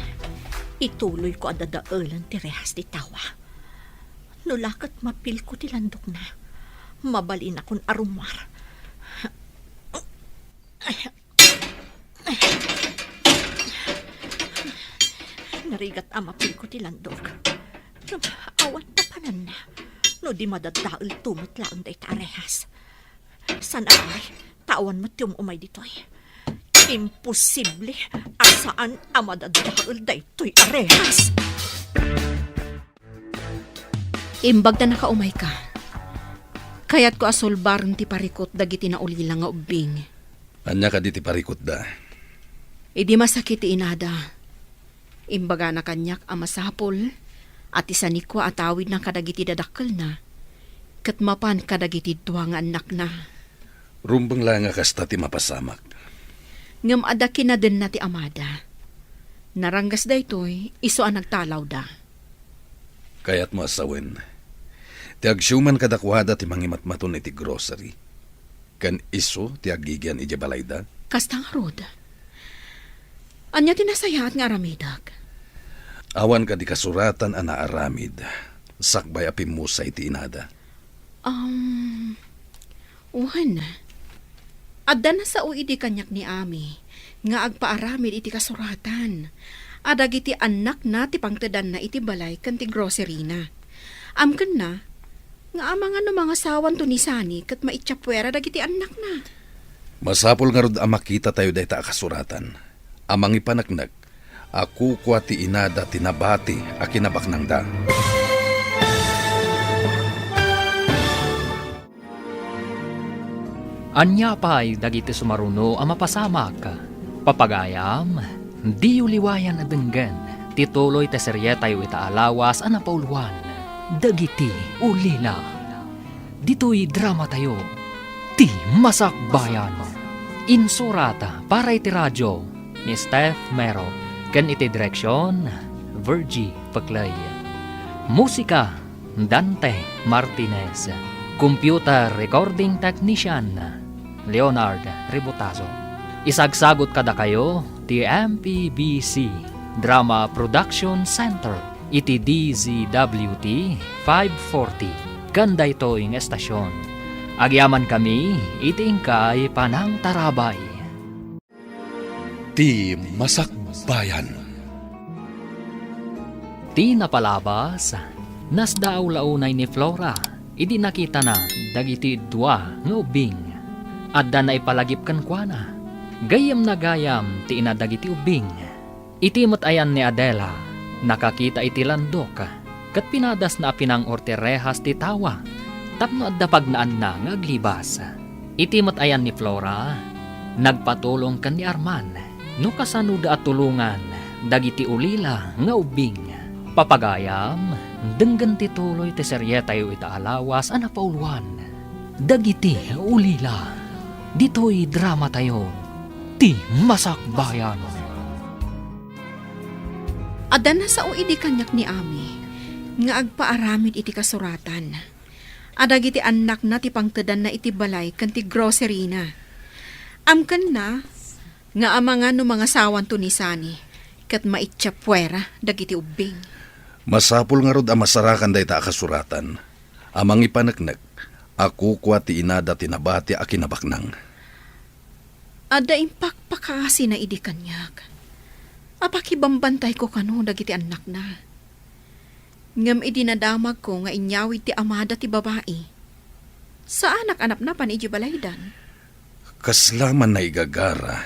ituloy ko ang dadaulan ti rehas ti tawa. Nulakat mapil ko ti landok na. Mabalin akong arumar. Narigat ang mapil ko ti landok. Awan tapanan na. No di madadaul tumot laon day ta rehas. Sana ay, tawan mo tiyong umay ditoy. Imposible asaan ang madadaul day to'y arehas. Imbag na nakaumay ka. Kaya't ko asulbarang ti parikot dagiti na ulila nga ubing. Anya ka di ti parikot da. Idi masakit ti inada. Imbaga na kanyak ang masapol at isa ni ko atawid ng kadagiti dadakkel na. Katmapan kadagiti duwa nga anak na. Rumbang lang nga kasta ti mapasamak. Ngam adakin na din na ti amada. Naranggas da ito'y iso ang nagtalaw da. Kaya't mo asawin. Ti agsyuman kadakwada ti mangimatmaton iti grocery. Kan iso ti agigyan iti balay da. Kastang rod. Anya tinasayat nga aramidag. Awan ka di kasuratan ana aramid. Sakbay apim mo sa iti inada. Uhan. Adda na sa uidi kanyak ni Ami, nga agpaaramid iti kasuratan. Adag iti anak na ti pangtedan na iti balay kan ti grocery na. Amken na, nga amang ano mga sawan to ni Sani kat maitsapwera dag iti anak na. Masapol nga rod makita tayo dahi ta kasuratan. Amang ipanaknag, ako kwa ti inada tinabati a kinabaknang da. Anya pa'y dagiti sumaruno ang mapasamak. Papagayam, di uliwayan na denggan. Tituloy te seryetayo itaalawas ang napauluan. Dagiti ulila. Dito'y drama tayo. Ti Masakbayan. Insurata para iti radyo ni Steph Mero. Ken iti direksyon, Virgie Paclay. Musika, Dante Martinez. Computer recording technician, Leonard Ributazo. Isagsagot kada kayo, ti MPBC Drama Production Center, iti DZWT 540. Ganda ito ing estasyon. Agyaman kami, iti ingkay panang tarabay. Ti Masakbayan. Ti napalabas, nasdaaw launay ni Flora. Idi nakita na dagiti dua nga ubing. Adda na ipalagip kan kuana. Gayam na gayam ti ina dagiti ubing. Itimot ayan ni Adela. Nakakita iti landok. Kat pinadas na pinang orterehas ti tawa. Tapno adda pagnaan na nga aglibas. Itimot ayan ni Flora. Nagpatulong kan ni Arman. No kasanuda at tulungan. Dagiti ulila nga ubing. Papagayam, denggan tituloy ti seryetayo itaalawas ang napauluan. Dagiti ulila, dito'y drama tayo, ti Masakbayan. Adda na sa uidi kanyak ni Ami, nga agpaaramid iti kasuratan. Adag iti anak na ti pangtedan na iti balay kan ti grocery na. Amken na, nga amangan no mga sawan to ni Sani, kat maitsapwera dagiti ubing. Masapul nga rod ang masarakan dahi ta kasuratan. Amang ipanaknag, ako kwa ti inada tinabati a kinabaknang. Ada impakpakasi na idi kanyak. Apakibambantay ko kano dagiti anak na. Ngam idinadamag ko nga inyawid ti amada ti babae. Sa anak-anak na pan iji balaydan. Kaslaman na igagara,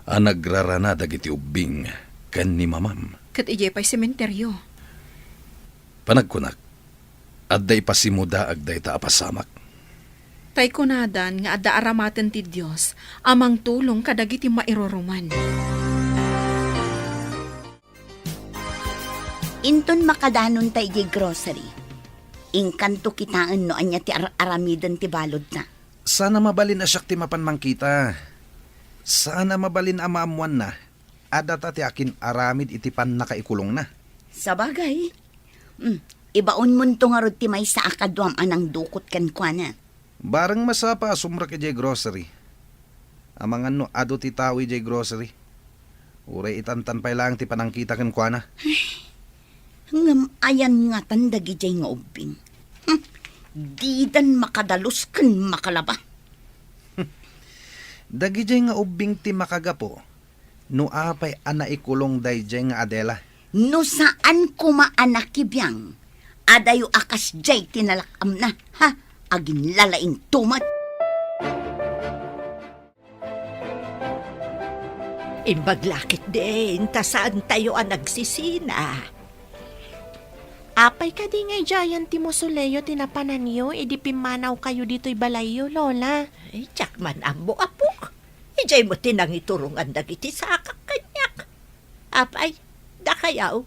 anagrarana dagiti ubing ken ni mamam. Kat iji pa'y sementeryo. Panagkunak, adday pasimuda agday ta apasamak. Tay kunadan nga adda aramaten ti Dios amang tulong kadagiti mairuruman. Inton makadanon tayo di grocery. Inkanto kitaan no anya ti aramiden ti balod na. Sana mabalin na siya ti mapanmangkita. Sana mabalin amamuan na. Adata ti akin aramid iti pan nakaikulong na. Sabagay. Ibaon mo nito nga rod ti may sa akadwam anang dukot kan kwa na. Barang masapa sumra ki jay grocery. Amang ano ado ti tawi jay grocery. Uray itantan pa lang ti panangkita ken kuana. Ngam ayan nga tandagi jay nga ubing. Didan makadalos ken makalaba. Dagi jay nga ubing ti makagapo. No apay anaikulong day jay nga Adela. No saan kumaanak kibiyang. Adayo akas jay tinalakam na. Ha? Agin lalaing tumat. Imbaglakit din, ta saan tayo ang nagsisina? Apay ka di nga Jayan ti Mosoleo tinapanan niyo, edi pimanaw kayo dito'y balayo, Lola. Ay, tsak man ambo apok. Ijay mo tinangiturungan dagiti sakak kanyak. Apay, da kayaw.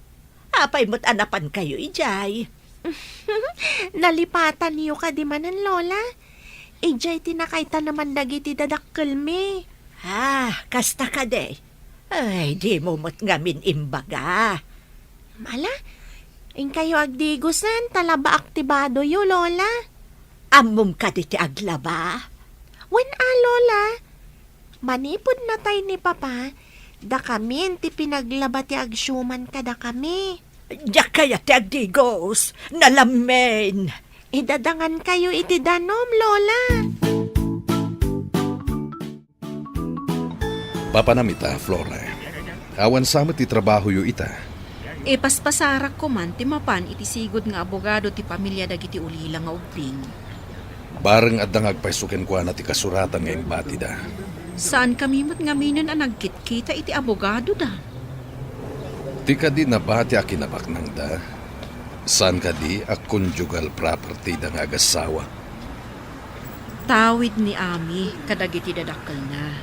Apay mo't anapan kayo, ijay. Nalipatan niyo ka di manan, Lola. Ijay tinakaita naman dagiti dadakkel mi. Kasta ka de. Ay, di mo mo't ngamin imbaga. Mala, in kayo agdigusan, talaba aktibado yo, Lola. Amom ka di ti aglaba. Lola. Manipod na tayo ni Papa, da kami ti pinaglaba ti agsyuman ka da kami. Diyak kaya ti agdigos, nalamen. Idadangan kayo iti danom, Lola. Papanamita, Flora. Awan sama ti trabaho yu ita. Paspasarak ko man ti mapan iti sigod nga abogado ti pamilya dagiti ulila nga ubing. Bareng adang agpaisuken ko na ti kasuratan ngayong batida. Saan kami mo't ngaminan ang nagkitkita iti abogado da? Ti ka di nabati a kinabaknang da. Saan ka di a conjugal property da nga agasawa. Tawid ni Ami kadagiti dadakkel na.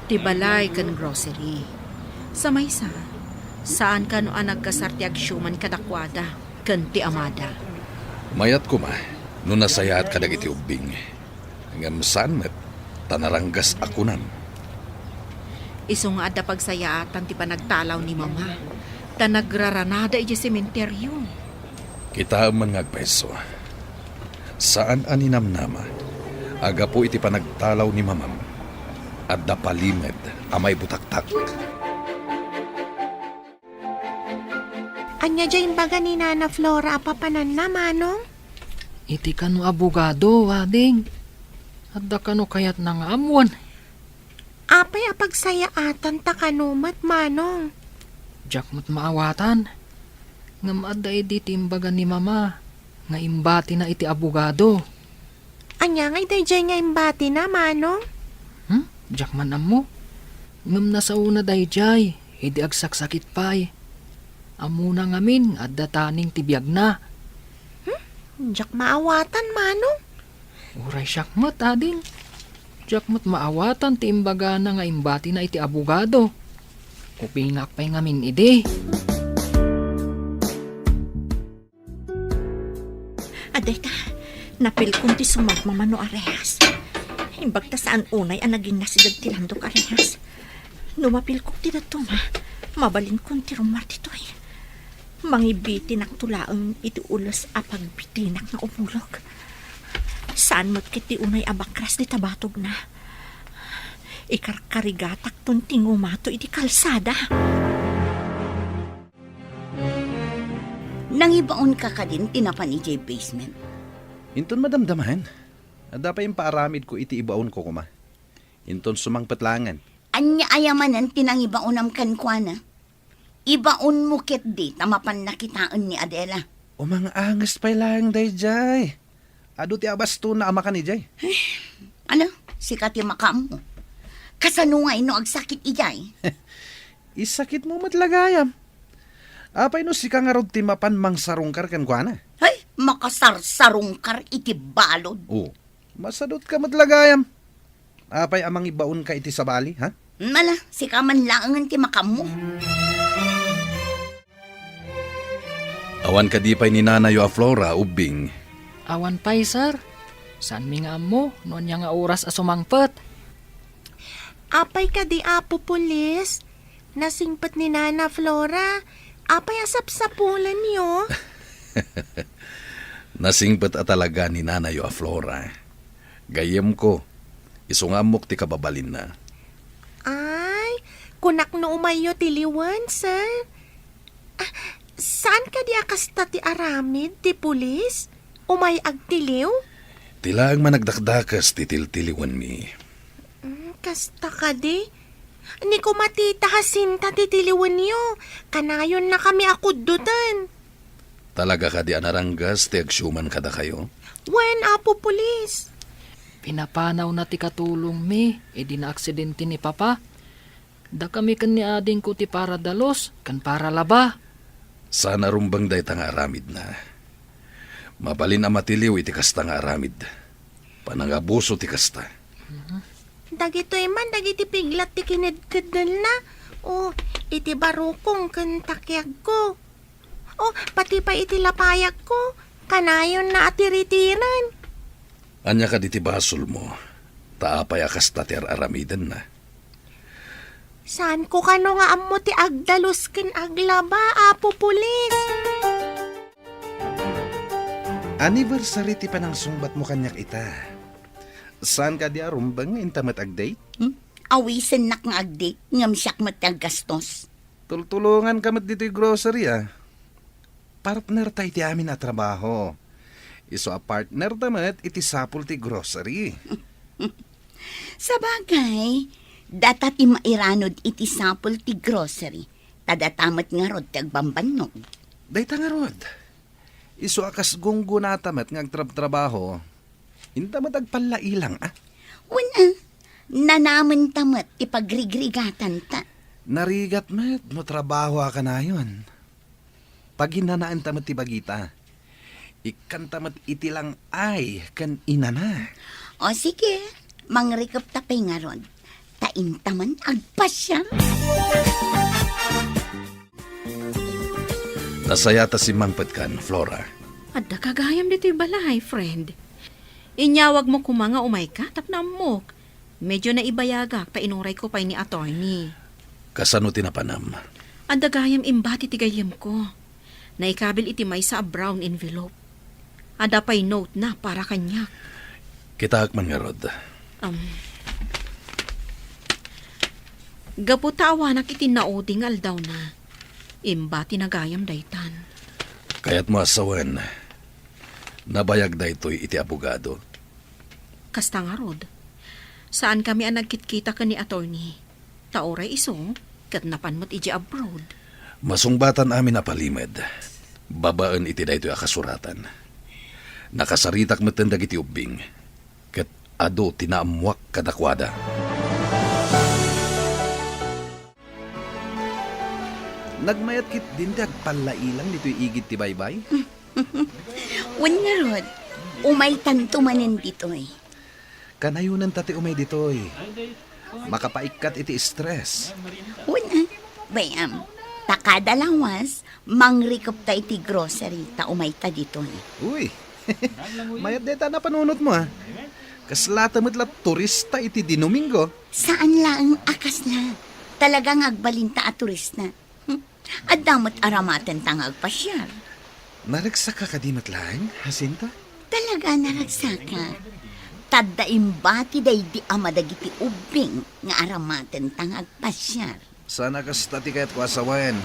Ti balay kan grocery. Sa maysa, saan ka no ang nagkasarti agsyuman kadakwada kan ti amada. Mayat ko ma, no nasayaat ka dagiti ubing. Ngam saan met, tanaranggas akunan. Iso nga adda pagsayaatan ti panagtalaw ni Mama. Tanagraranada iti sementeryo. Kita man ngagpeso. Saan aninamnama, aga po iti panagtalaw ni mamam. Adda palimed amay butaktak. Anya dyan baga ni Nana Flora apapanan na, Manong? Iti kano abogado, ading. Adda kano kayat na nga amuan. Apay apagsayaatan ta kanumat, Manong. Diyak mo't maawatan. Ngam adda edi timbaga ni Mama. Nga imbati na iti abogado. Anya ngay dyan nga imbati na, Manong? Diyak man amo. Ngam nasauna dayjay. Edi agsaksakit pa'y. Amuna ngamin adda taning tibiyag na. Diyak maawatan, Manong. Uray syakmat, ading. Diyak mo't maawatan ti imbaga na nga imbati na iti abogado. Kupingak pa'y ngamin ide. Aday ka, napil kong ti sumagmamano arehas. Imbag ta saan unay ang naging nasidag ti landok arehas. Numapil kong ti datuma, mabalin kong ti rumar titoy. Mangibiti naktulaang iti ulos apagbitinak na umulog. Saan mo't kiti unay abakras di tabatog na. Ikarkarigatak ton tingumato iti kalsada. Nangibaon ka din tinapan ni J basement. Inton madamdamahan. Adda pa yung paaramid ko iti ibaon ko kuma. Inton sumang petlangan. Anya ayamanan tinangibaonam kan kwa na. Ibaon mo kit di tamapan nakitaan ni Adela. O mga angas pa lang, dayjay. Ado ti abas to na ama ka ni Jay. Ano? Sikat yung makam mo. Kasanungay no agsakit ijay. Isakit mo matlagayam. Apay no si ka nga rod ti mapan mang sarungkar kan kwa na. Ay, makasarsarungkar iti balod. Oo. Masadot ka matlagayam. Apay amang ibaon ka iti sabali, ha? Mala, si kaman laangan ti makam mo. Awan ka di pa'y ni Nanayo a Flora, ubing. Awan pa'y, sir. Saan mi nga mo? Noon niya nga oras asumangpet. Apay ka di apo pulis. Nasingpat ni Nana Flora. Apay asap-sapulan niyo. Nasingpat at talaga ni Nanayo a Flora. Gayem ko, isungamok ti kababalin na. Ay, kunak no umayo tiliwan, sir. Saan ka di akasta ti aramid, ti pulis? Umay agtiliw? Tila ang managdakdakas titil-tiliwan mi. Kasta ka di? Ni ko matita hasinta titiliwan niyo. Kanayon na kami akuddutan. Talaga ka di anaranggas ti agsyuman kada kayo? Wen, apo pulis? Pinapanaw na ti katulong mi. E di na aksidente ni Papa. Da kami kan ni ading ko ti para dalos. Kan para laba. Sana rumbang day tanga aramid na. Mabalin na matiliw iti kasta nga aramid. Panangabuso ti kasta. Dagito man, dagiti piglat ti kinedkedel na. O, iti barukong kan takyag ko. O, pati pa iti lapayag ko. Kanayon na atiritiran. Anya ka di ti basol mo. Taapay akasta ti aramidan na. Saan ko kano nga ammo ti agdalos ken aglaba, apo pulis? Anniversary ti panang sumbat mo kanyak ita. Saan ka di arumbang intamat agdate? Awisen nak nga agdik, ngam siyak mataggastos. Tultulungan ka mat dito'y grocery ah. Partner tayo ti amin na trabaho. Iso a partner tamat iti sapul ti grocery. Sa bagay, data ti mairanod iti sapol ti grocery. Tadatamat nga rod ti agbambanog. Dayta nga rod. Iso akas gunggo na tamat nga agtrab-trabaho. Intamat agpalailang ah. Una, nanaman tamat ti pagrigrigatan ta. Narigat met, mo trabaho ka na yun. Pag hinanaan tamat ti bagita, ikan tamat iti lang ay kan inana. O sige, mangrikop tapay nga rod. Taintaman agpasya. Nasaya ta si Mangpet kan, Flora. Adda kagayam dito'y balay, friend. Inyawag mo kumanga umay ka, tapnam mo. Medyo naibayagak, ta inuray ko pa ni attorney. Kasano tinapanam? Adda gayam imbati ti gayam ko. Naikabil iti may sa brown envelope. Ada pa'y note na para kanya. Kita man nga rod. Gaputawanak iti nauding aldaw na. Imbati na gayam daytan. Kaya't mo asawan, nabayag da ito'y iti abogado. Kasta nga rod. Saan kami ang nagkitkita ka ni attorney? Taoray iso, kat napanmat iji abroad. Masungbatan amin na palimed. Babaan iti da ito'y akasuratan. Nakasaritak matendag iti ubing. Kat ado tinaamuak kadakwada. Nagmayat kit din ti agpalailang dito'y igit ti baybay. Wan nga rod, umay tantumanin dito'y. Kanayunan tati umay dito'y. Makapaikat iti stress. Una, bayam, takadalawas, mangrikop ta iti grocery, ta umay ta dito'y. Uy, mayat deta na panunot mo ha. Kaslata mo't turista iti di Domingo. Saan lang akas na? Talagang agbalinta at turista. At damot aramatan tang agpasyal. Naragsak ka di matlang, Jacinta? Talaga naragsaka. Tadda imbati day di amadagiti ubing nga aramatan tang agpasyal. Sana kas tati kaya't ko asawan.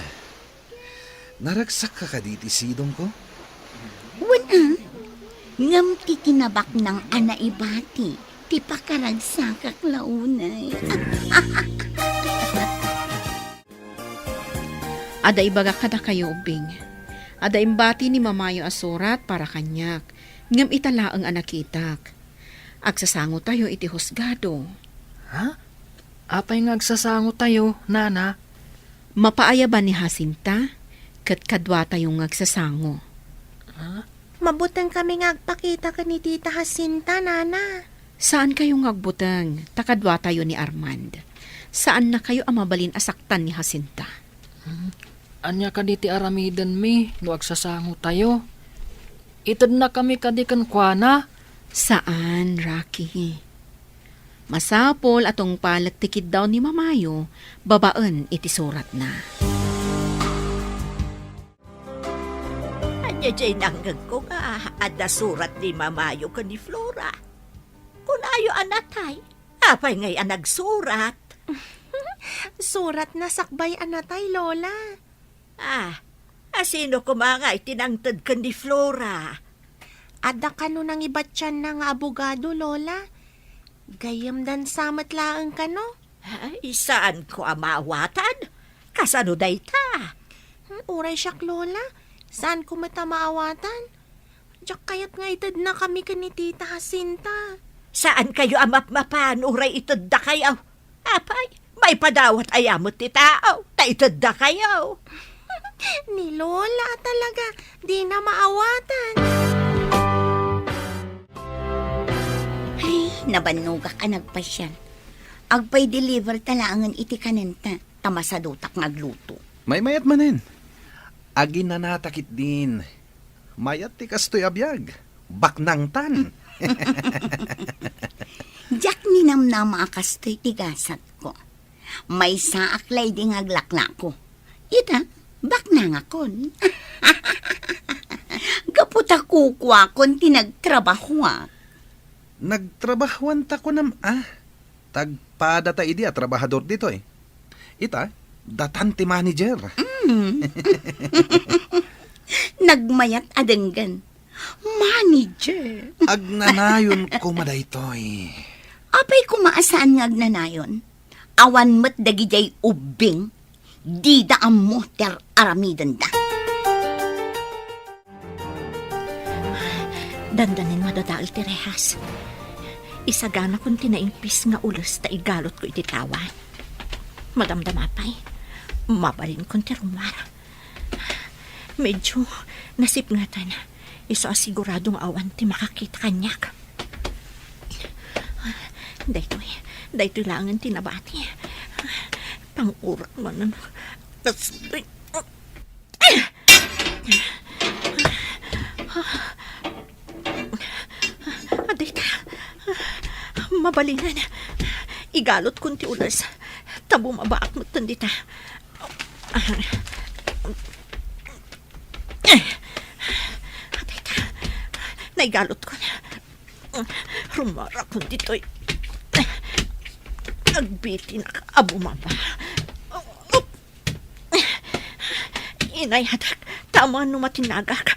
Naragsak ka di ti sidong ko? Wala. Ngam ti kinabak ng anaibati. ti pakaragsakak launay. Ada ibaga kada kayo, ubing. Ada imbati ni Mamayo asurat para kanyak. Ngam italaang anakitak. Agsasango tayo iti husgado. Ha? Apay nga agsasango tayo, nana? Mapaaya ba ni Jacinta? Kat kadwa tayong agsasango. Mabutang kami nga agpakita ka ni Tita Jacinta, nana. Saan kayo ngagbutang? Takadwa tayo ni Armand. Saan na kayo ang mabalin asaktan ni Jacinta? Anya ka di ti aramidan mi, no agsasango tayo. Itad na kami kadi kankwana. Saan, Rocky? Masapol atong palagtikid daw ni Mamayo, babaan iti surat na. Anya jay nanggag ko nga, ada surat ni Mamayo ka ni Flora. Kung ayo anatay, apay ngay ang nagsurat. Surat na sakbay anatay, Lola. Sino kumangay tinangtad ka ni Flora? Ada ka no nang ibat siyan na nga abogado, Lola. Gayam dan samat laang ka no? Ay, saan ko amawatan? Kasano day ta? Uray siyak, Lola. Saan ko mata maawatan? Diyak kayat nga itad na kami ka ni Tita Jacinta. Saan kayo amapmapan uray itad da kayo? Apay, may padawat ayamot ti tao, ta itad da kayo. Ni Lola talaga, di na maawatan. Ay, nabanuga ka nagpasyan. Agpay deliver talangan iti kanenta, tamasadutak ngagluto. May mayat manin. Agi na natakit din. Mayat ti kastoy abiyag. Baknang tan. Diyak ninamnama akastoy tigasat ko. May saaklay di ngaglakla ko. Ita, baknang akon. Gaputa kukwa kon tinagtrabaho. Nagtrabahuan ta ko Tagpada ta idi trabahador dito eh. Ita, datanti manager. Nagmayat adenggan. Manager. Agnanayon ko madaytoy. Apay kumaasaan nga agnanayon? Awan mo't dagijay ubing. Di daam mo ter aramidan da. Dandanin madadaal ti rehas. Isagana kong tinaimpis nga ulos ta igalot ko iti tawa. Madamdamapay, mabalin kong ti rumar. Medyo nasipngatan. Iso asiguradong awan ti makakita kanyak. Daytoy langan tinabati. Pangurak man. Adita, mabalinan. Igalot kunti ulas. Tabo mabaak mo tandita. Adita, naigalot ko na. Rumara kunti to'y. Agbiti na abo maba. Inay hatak, tama no matinagak.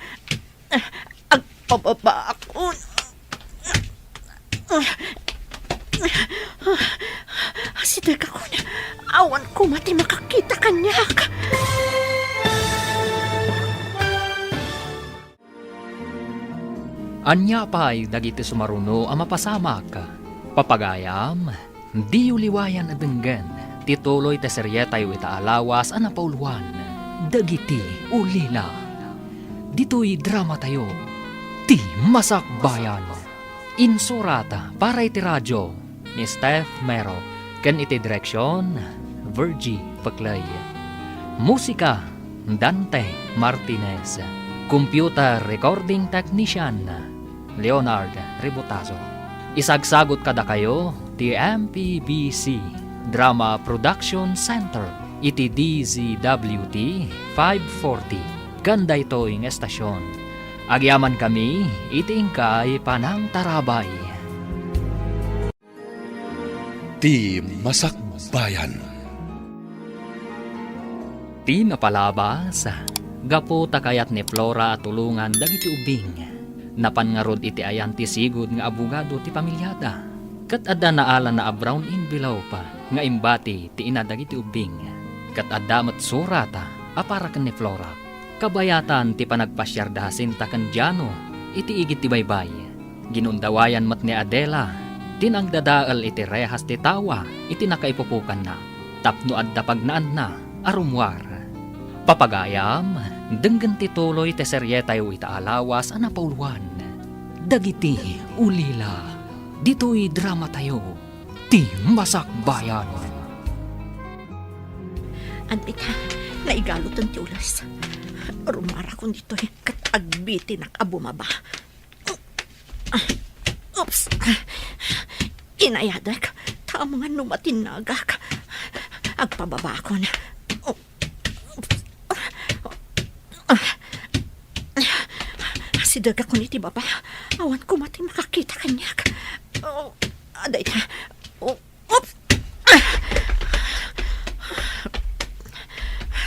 Agpababa ako. Sidag ako na. Awan ko mati makakita kanyak. Anya pa'y dagiti sumaruno ang mapasamak. Papagayam, di uliwayan adenggan. Tituloy ta seryetayo itaalawas ang napauluan. Dagiti ulila. Dito'y drama tayo. Ti Masakbayan. Insurata para iti radyo ni Steph Mero. Ken iti direksyon, Virgie Paclay. Musika, Dante Martinez. Computer recording technician, Leonard Ributazo. Isagsagot kada kayo, ti MPBC Drama Production Center, iti DZWT 540. Ganda ito yung estasyon. Agyaman kami, iti ingkay panang tarabay. Ti Masakbayan. Ti napalabas, gapo takayat ni Flora at tulungan dagiti ubing. Napan nga rod iti ayan ti sigud nga abogado ti pamilyada. Kat adda naala na a brown in bilaw pa, nga imbati ti inadag iti ubing. Kat adda met surata, apara ken ni Flora. Kabayatan ti panagpasyar da Jacinta ken Jano, iti igit ti baybay. Ginundawayan met ni Adela, tinangdadaal iti rehas ti tawa, iti nakaipupukan na. Tapno adda pagnaan na, arumwar. Papagayam, denggen ti tuloy ti seryetayo ita alawas ana pauluan. Dagiti ulila, dito'y drama tayo, ti Masakbayan. Antika, naigalutan ti ulas. Rumara ko dito kat agbiti nakabumaba. Oops! Inayadak, ta mga numatinagak. Agpababa ko na. Sidaga ko niti baba. Awan ko mati makakita kanyak. Aday na. Oops!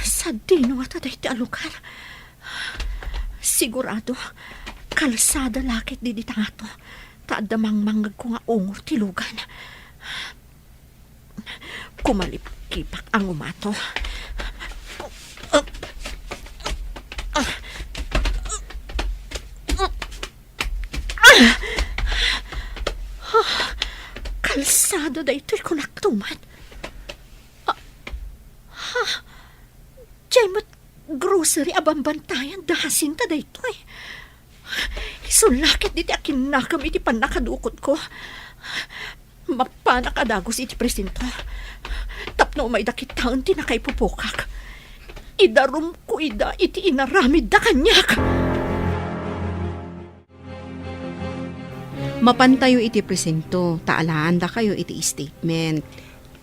Sa dino at aday ti alukar. Sigurado, kalsada lakit di ditangato. Taadamang mangag ko nga ungor ti lugan. Kumalip-kipak ang umato. Kalsada da ito'y kunaktuman. Diyan mo't grocery abambantayan da Jacinta da ito'y. Isulakit diti akin nakam iti panakadukot ko. Mapanak adagos iti presinto. Tapno may dakitaon ti nakaipupukak. Idarum ko ida iti inaramid da kanyak. Mapantayo iti presento, taalaan da kayo iti statement.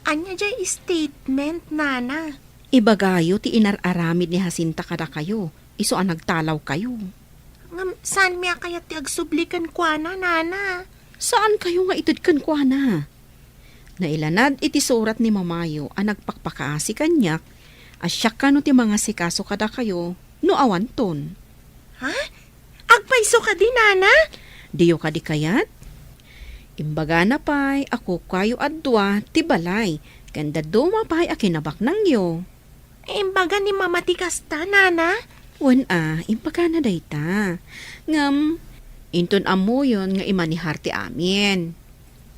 Anya jay statement, nana. Ibagayo ti inararamid ni Jacinta kada kayo. Iso ang nagtalaw kayo. Ngam, saan miya kaya ti agsublikan kwa na, nana? Saan kayo nga itudkan kwa na? Nailanad iti surat ni Mamayo ang nagpakpakaasi kanyak, asyak ka no ti mga sikaso kada kayo, no awanton. Ha? Agpaiso ka di, nana? Diyo ka di kayat? Imbaga na pa'y ako kayo adwa ti balay, ganda duma pa'y akinabak nang yo. Imbaga ni mama ti kasta, nana? Wan imbaga na dayta. Ngam, inton amo yon nga imanihar ti amin.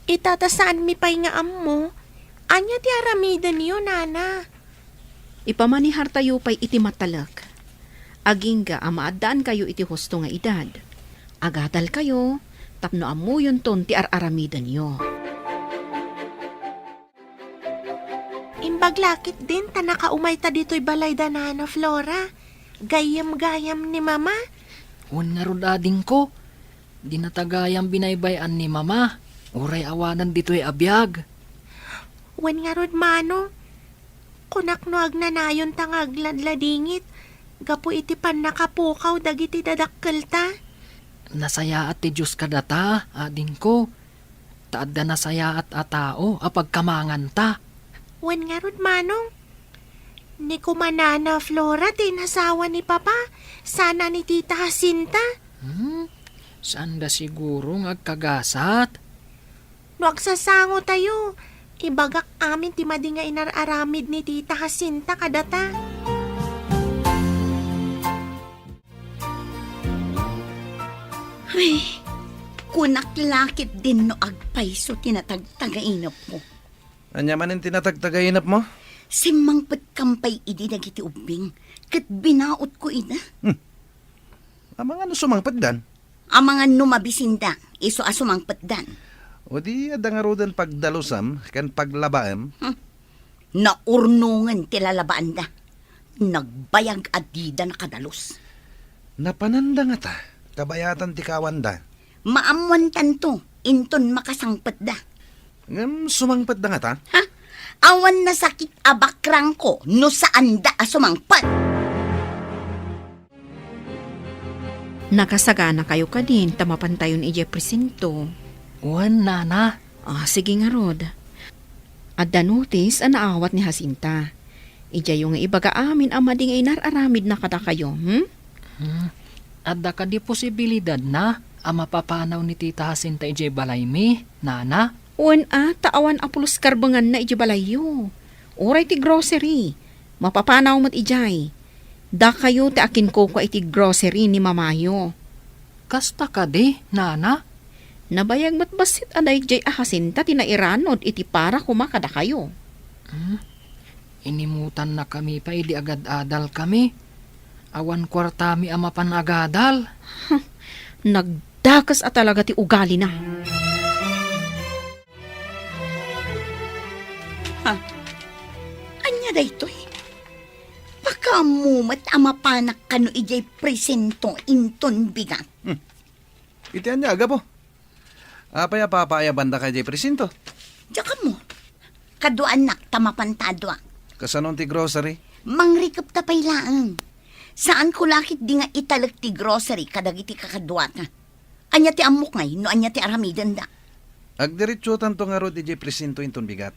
Itatasaan mi pa'y nga ammo. Anya ti aramidan niyo, nana? Ipamanihar tayo pa'y iti matalak. Aging ga amaadaan kayo iti husto nga edad. Agadal kayo, tapno amo yun ton ti araramidan nyo. Imbaglakit din, tanakaumay ta dito'y balay da, nana Flora. Gayam-gayam ni mama. Un nga rodading ko, di natagayang binaybayan ni mama. Uray awanan dito'y abiyag. Wan nga rod, mano. Kunak no agnanayon tangagladladingit. Gapu iti pan nakapukaw dagiti dadakkel ta. Nasaya at ti Diyos kadata, ading ko. Taadda nasaya at atao, apagkamangan ta. Wan nga rod, manong. Ni kumanana Flora, tinasawa ni Papa. Sana ni Tita Jacinta. Saan da siguro ngagkagasat? No agsasango tayo. Ibagak amin ti madi nga inararamid ni Tita Jacinta kadata. Ay, kunaklakit din no agpaiso tinatagtagainap mo. Anya man ang tinatagtagainap mo? Simangpet kampay idi nagiti ubing, kat binaot ko ina. Amang ano sumangpad dan? Amangan numabisinda, iso asumangpet dan. O di adangarodan pagdalusam, kan paglabaem. Naurnungan tilalabaan da. Nagbayag adida na kadalos. Napananda nga ta, kabayatan ti kawanda. Maamuan tanto, inton makasangpet da. Ngam sumangpad da nga ta? Ha? Awan na sakit abakrang ko, no saan da asumangpet. Nakasagana kayo ka din, tamapantayon ije presinto. Wan, nana. Sige nga rod. Adda notice ang naawat ni Jacinta. Ija yung ibaga amin ang mading inararamid na kada kayo, Adda ka di posibilidad na, ang mapapanaw ni Tita Jacinta ijay balay mi, nana. Uwan taawan apulos karbangan na iji balayo. Oray ti grocery. Mapapanaw mat ijay. Da kayo ti akin ko iti grocery ni mamayo. Kasta ka di, nana? Nabayag mat basit aday jay ahasinta tinairanod iti para kumakada kayo. Inimutan na kami pa, idi agad-adal kami. Awan kwartami ama panagadal. Nagdakas at talaga ti ugali na. Anya daytoy? Pakamumat amapanak kano ijay presento inton bigat. Itian niya aga po. Apay papaya banda kay jay presinto. Diyan ka mo. Kaduan nak tamapantadwa. Kasanon ti grocery. Mangrikap ta pailaan. Saan ko lakit di nga italag ti grocery kadagiti kakadwa ka. Anya ti amok ngay, no anya ti aramidan da. Agdiritsutan to nga ro di jay presinto inton bigat.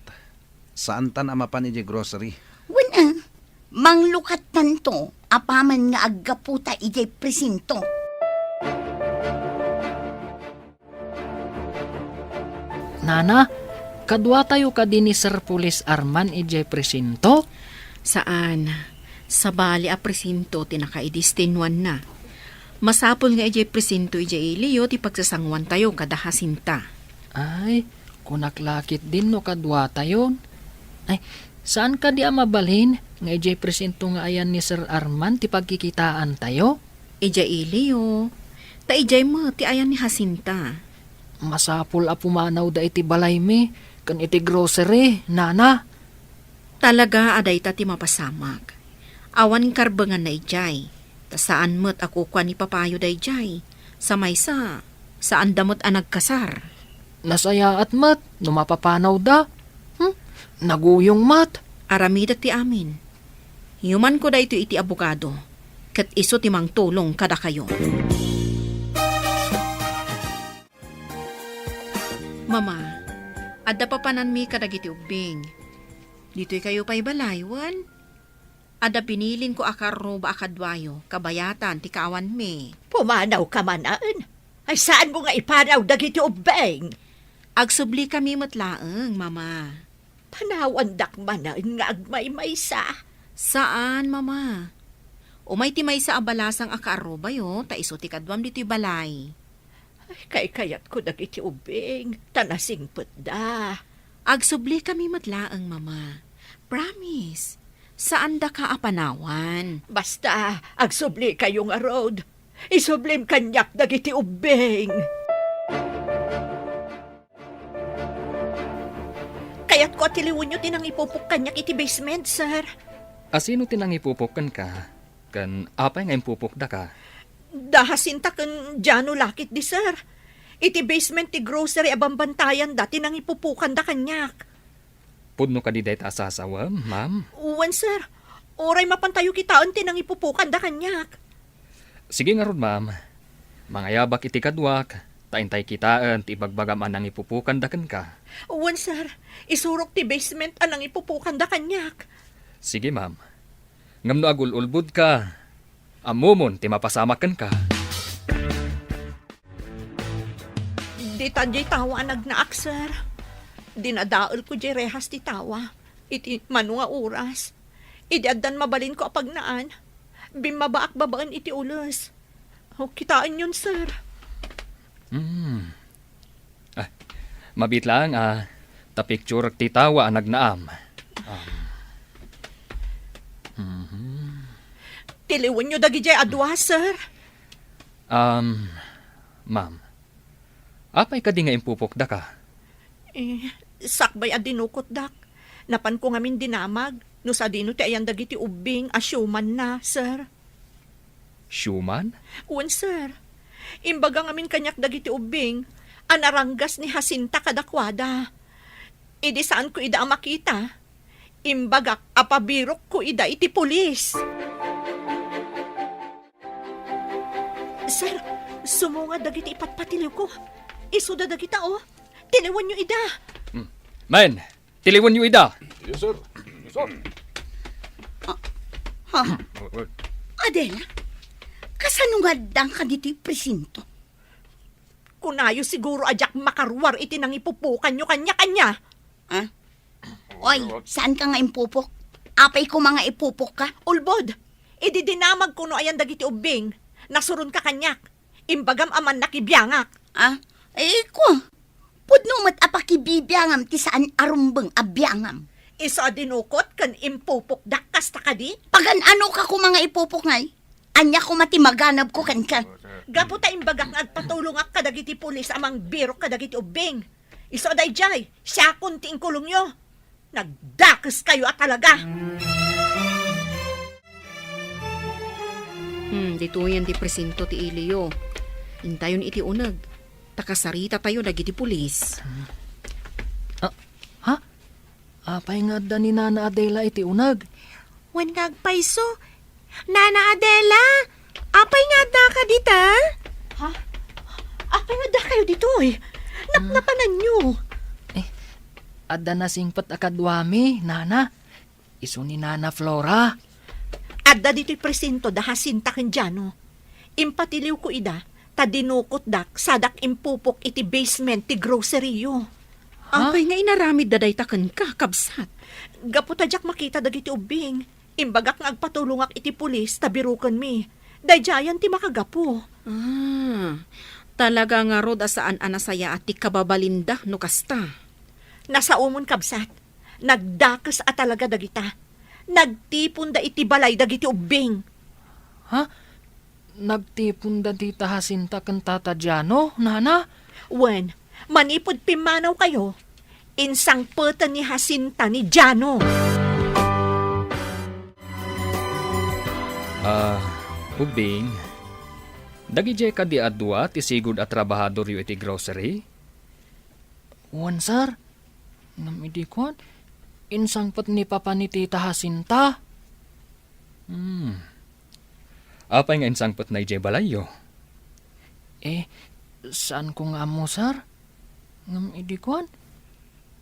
Saan tan amapan ni jay grocery? Wala. Manglukat tanto, apaman nga aggaputa ijay presinto. Nana, kadwa tayo ka din ni Sir Police Arman ijay presinto? Saan? Sa bali a presinto tinakaidistinwan na. Masapol nga ijay presinto ijay iliyo ti pagsasangwan tayo kadahasinta. Ay, kunaklakit din no kadwa tayo. Ay, saan ka di mabalhin nga ijay presinto nga ayan ni Sir Arman ti pagkikitaan tayo? Ijay iliyo. Ta ijay mo ti ayan ni Jacinta. Masapul a pumanaw da iti balay mi, kan iti grocery, nana. Talaga aday ta ti mapasamag. Awan karbangan na ijay. Ta saan mo't ako kwa ni papayo da ijay. Sa maysa, saan damot a nagkasar. Nasaya at mat, numapapanaw da. Naguyong mat. Aramida ti amin. Human ko da ito iti abogado. Kat iso ti mang tulong kada kayo. Mama, adda pa panan mi kadagiti ubing. Dito'y kayo pa'y balaywan. Adda pinilin ko akarro ba akadwayo, kabayatan ti kaawan mi. Pumanaw ka manaan. Ay saan mo nga ipanaw dagiti ubeng? Agsubli kami matlaeng, mama. Panawandak manaan nga agmay-maysa. Saan, mama? Umay ti may sa abalasang akaarro ba yo, ta iso ti kadwam dito'y balay. Ay, kay-kayat ko dagiti ubeng. Tanasing put da. Agsubli kami matlaeng, mama. Promise. Saan da ka apanawan? Basta, agsubli kayo nga road. Isublim kanyak dagiti ubeng. Kayat ko atiliwan nyo tinang ipupuk kanyak iti basement, sir. Asino tinang ipupukan ka? Kan apay nga impupuk da ka? Dahasinta kan Jano lakit di, sir. Iti basement ti grocery abambantayan dati nang ipupukan da kanyak. Pudno ka di dahi ta asasawa, ma'am? Uwan, sir. Oray mapantayo kitaan ti nang ipupukan da kanyak. Sige nga ron, ma'am. Mga yabak iti kadwak, taintay kitaan ti ibagbagam anang ipupukan da kan ka. Uwan, sir. Isurok ti basement anang ipupukan da kanyak. Sige, ma'am. Ngam no agul-ulbud ka. Amumon, ti mapasamakan ka. Di tadyay tawa nagnaak, sir. Dinadaol ko di rehas ti tawa. Iti manu nga oras. Idiadan mabalin ko apagnaan. Bimabaak babaan iti ulos. O, kitaan yun, sir. Mabit lang, ta picture ti tawa ang nagnaam. Tiliwan nyo dagi jay adwa, sir. Ma'am. Apay ka di nga impupok da ka? Sakbay a dinukot dak. Napan ko ngamin dinamag. No sa dino ti ayan dagiti ubing asyuman na, sir. Shuman? Uwan, sir. Imbaga ngamin kanyak dagiti ubing. Anaranggas ni Jacinta kadakwada. Idi saan ko ida ang makita? Imbagak apabirok ko ida iti pulis. Sir, sumunga dagiti ipatpatiliw ko. Isuda dagita o. Tiliwan nyo ida. Men, tiliwan niyo ida. Yes, sir. Yes, sir. Adela, kasanungadang ka dito'y presinto? kunayo siguro ajak makarwar iti nang ipupukan nyo kanya-kanya. Oy, saan ka nga impupok? Apay ko mga ipupok ka? Ulbod, ididinamag kuno ayan dagiti ubing. Nasurun ka kanyak. Imbagam aman nakibiyangak. Ko. Pudno mat apakibibiyangam ti saan arumbeng abiyangam. Iso adinukot kan impupok dakkas ta kadi. Pagan ano ka ko mga ipupok ngay? Anya ko matimaganab ko kan ka. Gapo ta imbagak nga agpatulungak kadagiti pulis amang biro kadagiti ubing. Iso aday jay, siya kunti kulong nyo. Nagdakas kayo at talaga. Dito yan ti presinto ti Ilio. Intayon iti unag. Takasarita tayo dagiti pulis. Apay nga da ni Nana Adela iti unag. Wen nagpaiso. Nana Adela, apay nga da ka dita? Apay nga da kayo dito eh. Napanan nyo. Adda na singpat akadwami, Nana. Iso ni Nana Flora. Adda dito'y presinto da hasinta ken Jano. Impatiliw ko ida, tadinukot dak, sadak impupok iti basement ti grocery yo. Apay nga inaramid daday taken ka, kabsat. Gapo tadyak makita dagiti ubing. Imbagak nga agpatulungak iti pulis, tabirukan mi. Dayjayan ti makagapo. Talaga nga rod asaan anasaya at ti kababalinda no kasta. Nasa umon kabsat, nagdakas at talaga dagita. Nagtipon da iti balay dagiti ubing. Nagtipon da di tahasinta kan Tata Jano, Nana? Wen, manipod pimanaw kayo, insang putan ni Hasinta ni Jano. Ubing, dagijay ka di adwa ti sigud at trabahador yu iti grocery? Wan, sir. Namidikon, insang pat ni Papa ni Tita Hasinta. Apay nga insang pat na ijay balayo? Saan ko nga mo, sir? Namidikon,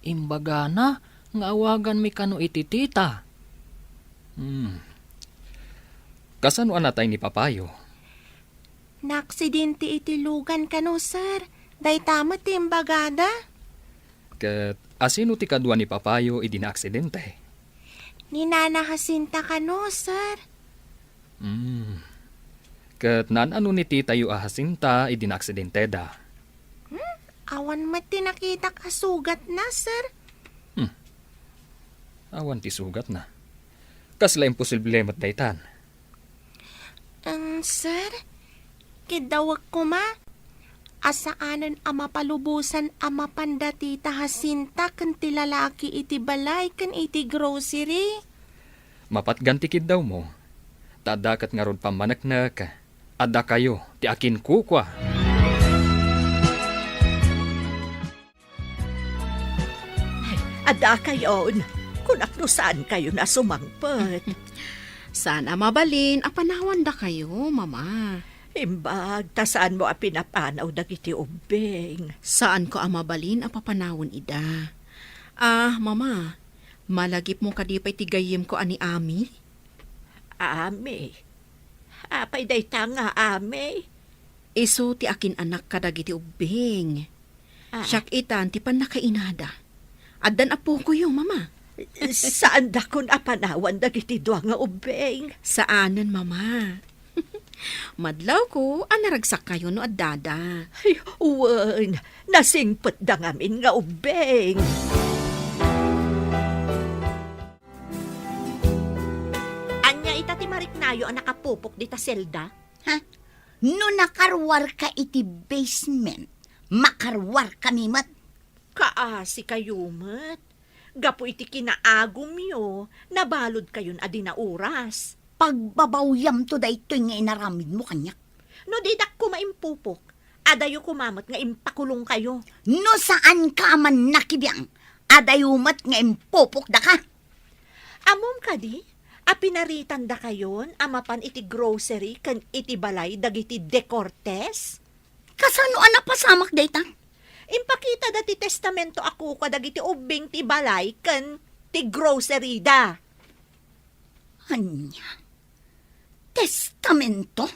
imbaga na, nga awagan mi kano iti tita. Kasano anatay ni Papayo? Naaksidente iti lugan ka no, sir. Day tama ti imbagada. Kat asino ti kadwa ni Papayo idi na aksidente? Ni Nana Jacinta ka no, sir. Kat nan-ano ni tita yu Jacinta idi na aksidente da? Awan mati nakita ka sugat na, sir. Awan ti sugat na. Kasla imposible mat daytan. Sir, kidawag ko ma. Asaanan ama palubusan ama panda tita Jacinta kan ti lalaki iti balay kan iti grocery. Mapatganti kid daw mo. Tadakat nga rod pamanaknak. Adda kayo, ti akin kukwa. Ada kayon, kung akno saan kayo na sumangpet. Sana mabalin, apanawan da kayo, mama. Imbag, tasaan mo a pinapanaw dagiti ubing. Saan ko amabalin apapanawon ida? Mama, malagip mo kadipay tigayim ko ani Ami? Ame. Apay day tanga, ame. Iso ti akin anak kadagiti ubing. Siyak itan ti pan nakainada. Addan apo ko yung mama. Saan da kun apanawan dagiti dua nga ubing? Saanan, mama? Madlaw ko, anaragsak kayo no addada. Ay, uwan, nasingpet da ngamin nga ubing. Anya itati mariknayo ang nakapupok dita selda? No nakarwar ka iti basement, makarwar kami mat. Kaasi kayo mat. Gapo iti kinaagom yo, nabalod kayon adi na oras. Pagbabawyam to da ito nga inaramid mo kanyak. No didak ko maimpupok, adayo kumamat nga impakulong kayo. No saan ka man nakibiyang, adayumat nga impupok da ka. Amom kadi, apinaritan da kayon, amapan iti grocery kan iti balay dagiti dekortes? Kasano anak pasamak dayta? Impakita dati testamento ako kadagiti ubing ti balay kan ti grocery da. Anya? Testamento?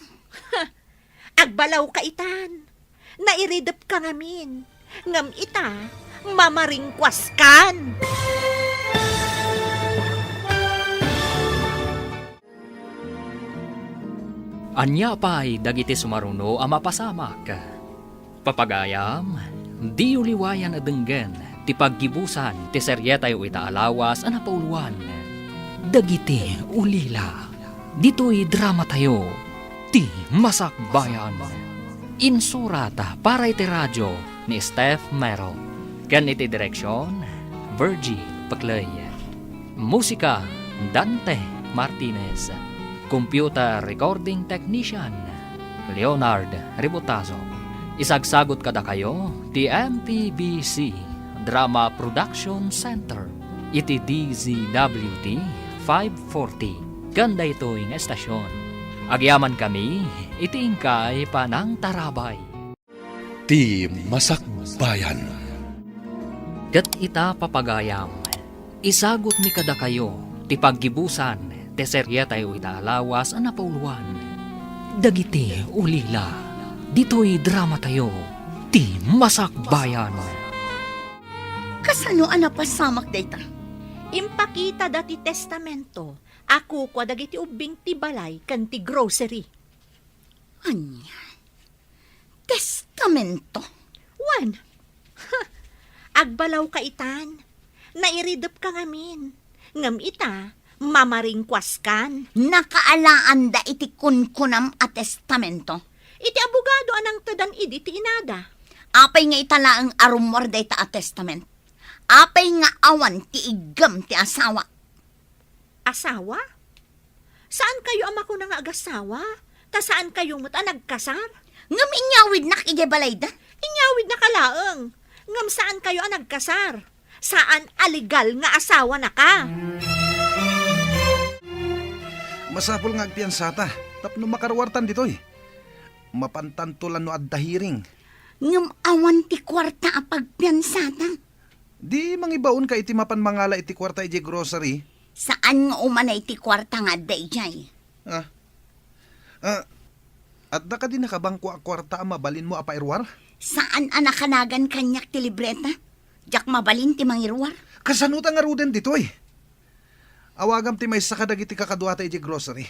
Agbalaw ka itan. nairidap ka ngamin. Ngam ita, mamaringkwas kan. Anya pa'y dagiti sumaruno a mapasamak. Papagayam, di uliwayan adenggen, ti paggibusan, ti seryetay o itaalawas a napauluan. Dagiti ulila, dito'y drama tayo, ti masakbayan. Insurata para iti radyo ni Steph Mero. Kan iti direksyon, Virgie Paclay. Musika, Dante Martinez. Computer Recording Technician, Leonard Ributazo. Isagsagot kada kayo, ti MPBC Drama Production Center, iti DZWT 540. Ganda ito yung estasyon. Agyaman kami, iti ingkay panang tarabay. Ti Masakbayan. Kat ita papagayam, isagot mi kada kayo, ti paggibusan, ti seryetay o itaalawas a napauluan. Dagiti ulila, dito'y drama tayo, ti masakbayan. Kasano ang napasamak dayta? Impakita dati testamento. Ako kwa dagiti ubing ti balay kan ti grocery. Anya? Testamento? Wan. Agbalaw ka itan. Nairidap ka ngamin. Ngam ita, mamaringkwas kan. Nakaalaan da iti kunkunam a testamento. Iti abogado anang tadan idi ti inada. Apay nga itala ang arumor dayta a testament. Apay nga awan ti igam ti asawa. Asawa? Saan kayo ama ko nga agasawa? Ta saan kayo muta nagkasar? Ngam inyawid nak balay da? Inyawid na kalaeng. Ngam saan kayo nagkasar? Saan aligal nga asawa na ka? Masapol nga agpiansata, tapno makarwartan ditoy. Mapantantulan no adda hiring. Ngam awan ti kwarta a pagpiansata. Di mangibaon ka iti mapan mangala iti kwarta iti grocery. Saan nga umanay ti kwarta nga da ijay? Adda ka din nakabangko a kwarta a mabalin mo a pairwar? Saan anakanagan kanyak ti libreta? Jak mabalin ti mangirwar? Kasanutan nga ruden ditoy. Awagam ti may sakadag iti kakadwata iti grocery.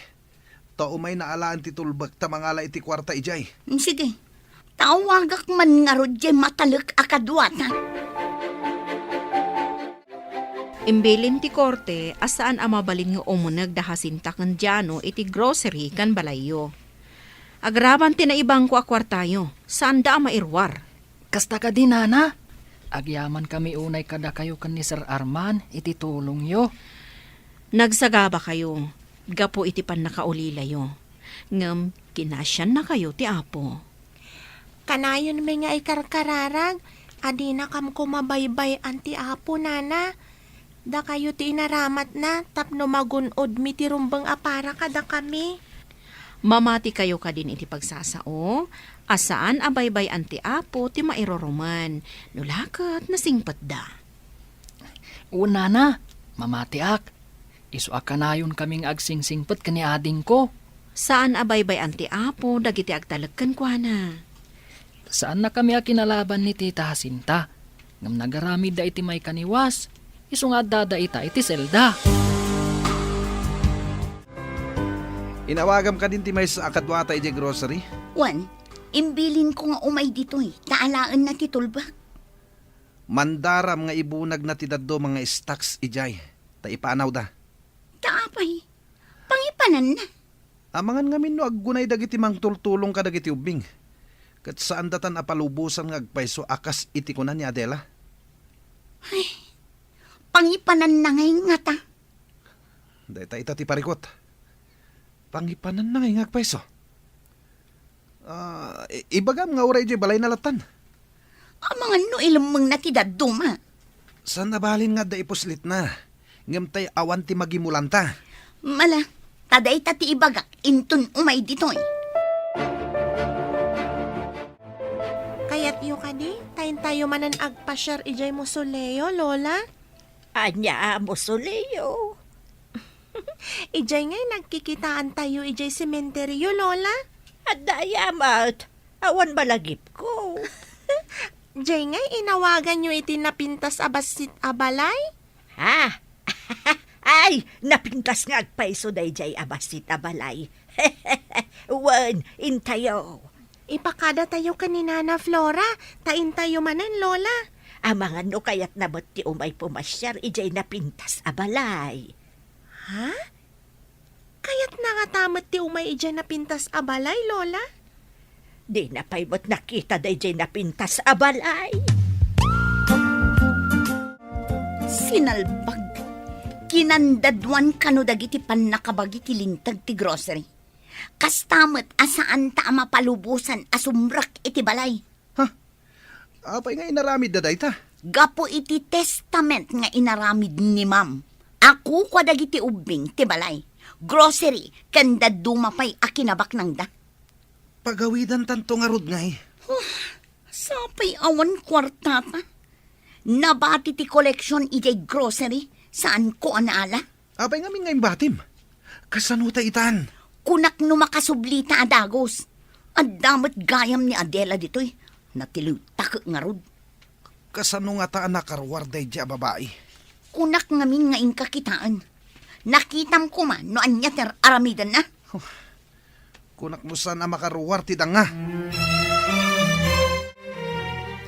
Tao may naalaan ti tulbag ta mangala iti kwarta ijay. Sige, tawagak man nga rodye matalek akadwata. Imbilin ti korte, asaan amabalin nga umunag dahasinta kan Diano iti grocery kan balayo. Agraban ti naibang ko akwartayo, saan da mairwar? Kasta ka din, Nana. Agyaman kami unay kada kayo kan ni Sir Arman, iti tulong yo. Nagsagaba kayo, gapo iti pan nakaulila yo. Ngam, kinasyan na kayo ti apo. Kanayon may nga ikarkararag, adi na kam kumabaybay anti apo nana. Da kayo ti inaramat na, tapno magunod mi ti rumbang apara kada kami. Mamati kayo ka din iti pagsasao, asaan abaybay anti apo ti mairoroman, nulakat na singpat da. Una na, mamatiak. Isuak kanayon kaming agsingsingpet kani ading ko. Saan abaybay anti apo, dagiti agtalagkan kwa na. Saan na kami akinalaban ni Tita Jacinta? Ngam nagaramid da iti may kaniwas. Isungad dada ita iti selda. Inawagam ka din ti may sa akadwata iti grocery. Wan, imbilin ko nga umay ditoy, taalaan na ti tulbag. Mandaram nga ibunag na ti daddo mga stocks ijay. Ta ipaanaw da. Taapay, pangipanan na. Amangan ngamin no aggunay dagiti mang tultulong ka dagiti ubing. Kat saan datan apalubusan nga agpaiso akas iti kunan ni Adela. Ay, pangipanan na ngay nga ta. Dahita ita ti parikot. Pangipanan na ngay nga agpaiso. Ibagam nga uray di balay na latan. Amangan no ilamang na ti daduma. Saan nabalin nga da ipuslit na. Ngam tay awan ti magimulanta. Mala, taday ti ibagak, intun umay ditoy. Kayat yu ka di, tayin tayo manan agpasyar ijay mo soleyo, Lola. Anya mo soleo. Ijay ngay nagkikitaan tayo ijay sementeryo, Lola. At dayamat, Awan balagip ko. Jay ngay, inawagan nyo iti napintas abasit abalay? Ha? Ay, napintas nga agpaiso dayjay abasit abalay. Wan, intayo. Ipakada tayo kanina na Flora, tain tayo manan, Lola. Ang mga no kayat nabot ti umay pumasyar, ijay napintas abalay. Ha? Kaya't nangatamot ti umay ija na pintas abalay, Lola? Di na pa'y mo't nakita dayjay napintas abalay. Sinalbag. Kinandadwan kano dagiti panakabagi ti lintag ti grocery. Kastamot asaan ta mapalubusan asumrak iti balay. Apay nga inaramid da dayta. Gapo iti testament nga inaramid ni ma'am. Ako kwa dagiti ubing ti balay. Grocery kanda dumapay akinabak nang da. Pagawidan tanto nga rod ngay. Sapay awan kwartata. Nabati ti koleksyon ijay grocery saan ko anaala. Apay nga min nga imbatim. Kasanuta itan. Kunak no makasublita adagos. Adamot gayam ni Adela ditoy. Natiliw takot nga rod. Kasano nga taan nakarwar dayja babae. Kunak ngamin nga inkakitaan. Nakitam ko man no anya ter aramidan na. Kunak mo sana makaruwar ti nga.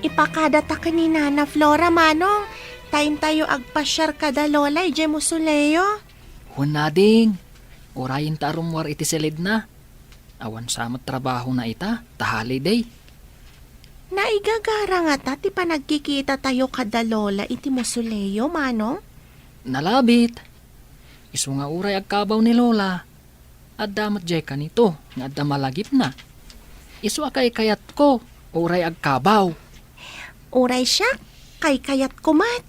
Ipakada ta kanina na Flora, manong. Tain tayo agpasyar kada Lola, ije musuleyo. Hunading, orayin ta arumwar iti silid na. Awan samot trabaho na ita, tahali day. Naigagara nga ta, ti panagkikita tayo kada Lola, iti musuleyo, manong. Nalabit. Isu nga uray agkabaw ni Lola. At damat jay kanito, nga adda malagip na. Isu akay kayat ko, uray agkabaw. Uray siya, kay kayat kumat.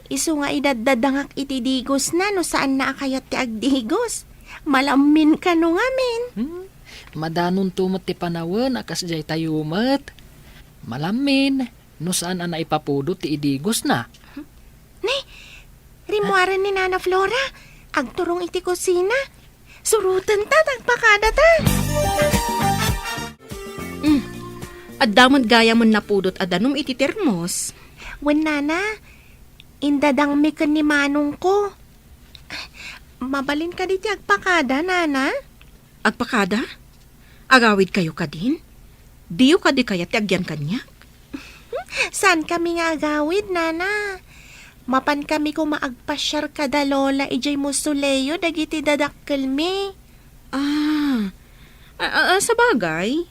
Isu nga idadadangak iti digos na, no saan na akayat ti agdigos. Malamin ka no ngamin. Madanon tumot ti panawan, akas jay tayumat. Malamin, no saan na ipapudot ti idigos na. Rimuaran ni Nana Flora, agturong iti kusina. Surutan ta, tagpakada ta. Addamon gaya mon napudot adanom iti termos. Wen Nana, indadang mi ken ni manong ko. Mabalin ka diti agpakada, Nana. Agpakada? Agawid kayo kadin? Diyo ka di kaya ti agyan kanya? Saan kami nga agawid, Nana? Mapan kami ko maagpasyar kada Lola, ijay musuleyo, dagiti dadakkel mi. Sa bagay,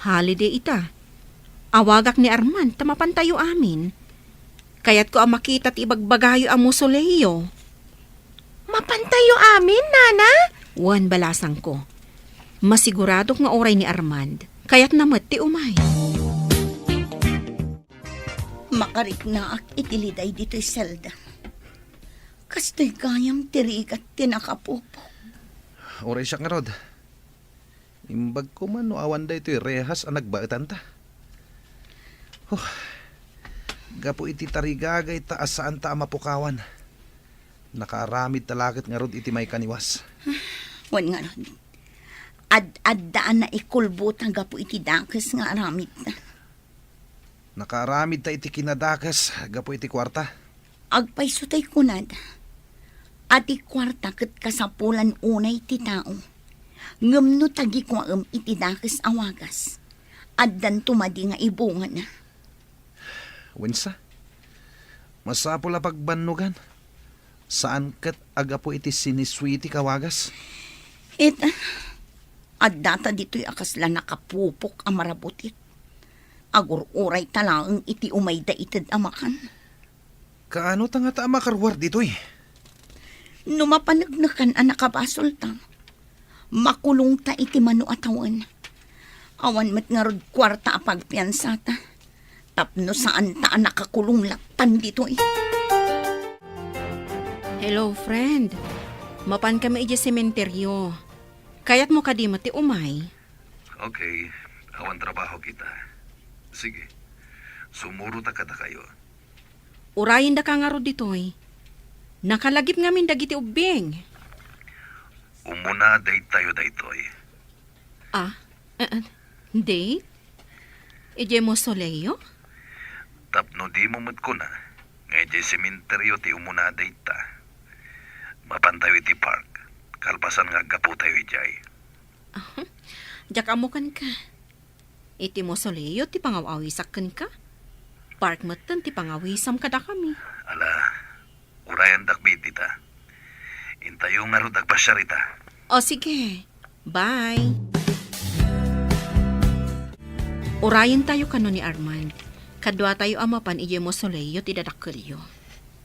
holiday ita. Awagak ni Arman, tamapan tayo amin. Kaya't ko ang makita ti ibagbagayo ang musuleyo. Mapantayo amin, Nana? Wan balasang ko. Masigurado nga oray ni Armand, kaya't namat ti umay. Makarik na ak itiliday dito'y selda. Kasto'y gayam tirigat tinakapupo. Oray siya nga rod. Imbag ko man no awan da ito'y rehas ang nagbaetan ta. Gapo iti tarigagay ta asaan ta mapukawan. Nakaramid talakit nga rod iti may kaniwas. Wan nga rod. Ad-addaan na ikulbot ang gapo iti dakes nga aramid na. Nakaramid ta iti kinadakas, gapo iti kwarta. Agpaysutay kunad. Ati kwarta ket kasapulan unay ti tao. Ngumno tagi ko iti dakes awagas. Addan tumadi nga ibungan na. Wensa? Masapula pagbannugan. Saan ket agapo iti siniswiti kawagas? Addata dito'y akasla nakapupok ang marabutit. Agur-uray talaang iti umayda itid amakan. Kaano ta nga ta makarwar dito'y? Numapanagnakan ang nakabasol ta. Makulong ta iti mano atawan. Awan met nga rod kwarta apagpiansa ta. Tapno saan ta ang nakakulong laktan dito'y. Hello, friend. Mapan kami iji sementeryo. Kaya't mo kadima ti umay. Okay, awan trabaho kita. Sige, sumuro ta kada kayo. Urayin da ka nga ro ditoy. Nakalagip ngamin dagiti ubing. Umuna date tayo daytoy. Date? Ije mo soleyo? Tapno di mo mo't ko na. Ngay di sementeryo ti umunaday ta. Mapantayo iti park. Kalpasan nga gapu tayo ijay. Jak amukan ka. Iti mo soleyo ti pangawawisakan ka. Park matan ti pangawisam kada kami. Ala, urayan dakbit ita. Intayo nga ro dagpasyarita. O sige, bye. Urayan tayo kano ni Armand. Kadwa tayo amapan ije mo soleyo ti dadakelyo.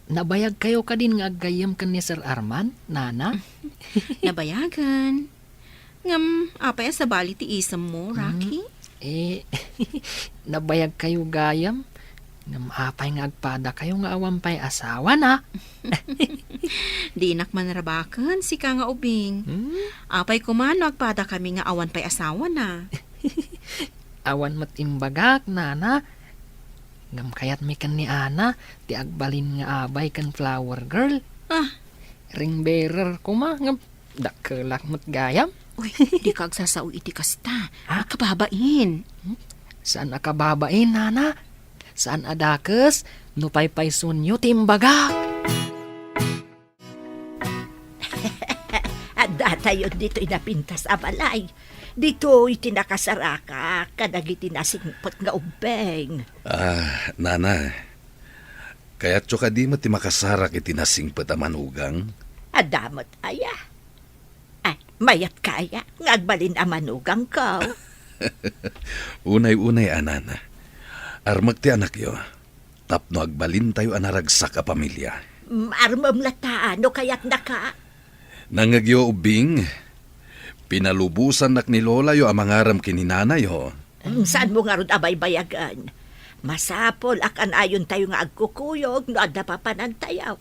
Nabayag kayo ka din nga aggayam kan ni Sir Arman, nana? Nabayagan. Ngam, apay sa bali ti isam mo, Rocky? Nabayag kayo gayam. Ngam apay nga agpada kayo nga awampay asawa na. Di inak man rabakan, si ka nga ubing. Apay kumano agpada kami nga awan pay asawa na. Awan matimbagak, nana. Ngam kayat mi kan ni Ana, ti agbalin nga abay kan flower girl. Ring bearer ko ma, ngam dakelak mat gayam. Uy, di ka agsasao iti kasta. Kababain. Saan akababain, nana? Saan adakes? Nupay-pay sunyo timbagak. At datayon dito inapintas a balay. Dito itinakasaraka kadagiti nasingpot nga ubeng. Nana. Kaya't tso ka di mo ti makasarak iti nasingpet a manugang. Adamot aya. Ay, mayat kaya nga agbalin a manugang ko. Unay-unay, anana. Armag ti anak yo. Tapno agbalin tayo anaragsak a pamilya. Armam lataan no kaya't naka. Nangagyo ubing, pinalubusan nak ni Lola yo ang mangaram kininanay ho. Saan mo nga ron abay bayagan? Masapol akan ayon tayo nga agkukuyog no adda papanantayaw.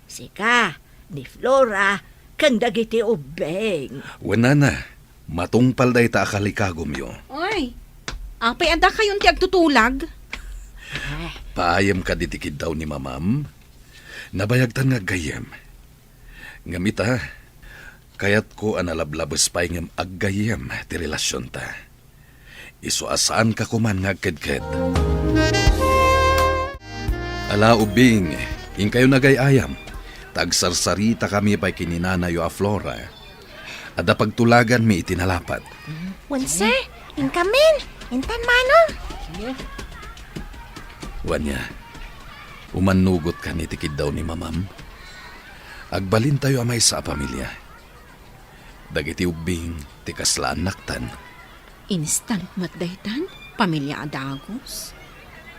Sika, ni Flora, kandagiti ubeng. Wanana, matungpal day ta akalikagom yo. Oy, apay ada kayon ti agtutulag? Paayam ka ditikid daw ni mamam. Nabayagtan nga gayem. Ngamita, kayat ko analablabas pa'y ngam aggayem ti relasyon ta. Isuasaan ka kuman nga kedked. Ala ubing, ing kayo nagayayam. Tagsarsarita kami pa'y kininanayo a Flora. Ada pagtulagan mi itinalapat. Wense, inkamin. Intan manong. Wanya, umanugot ka ni tikid daw ni mamam. Agbalin tayo amay sa pamilya. Dagiti ubing, tikaslaan naktan. Instant matdaytan? Pamilya adagos?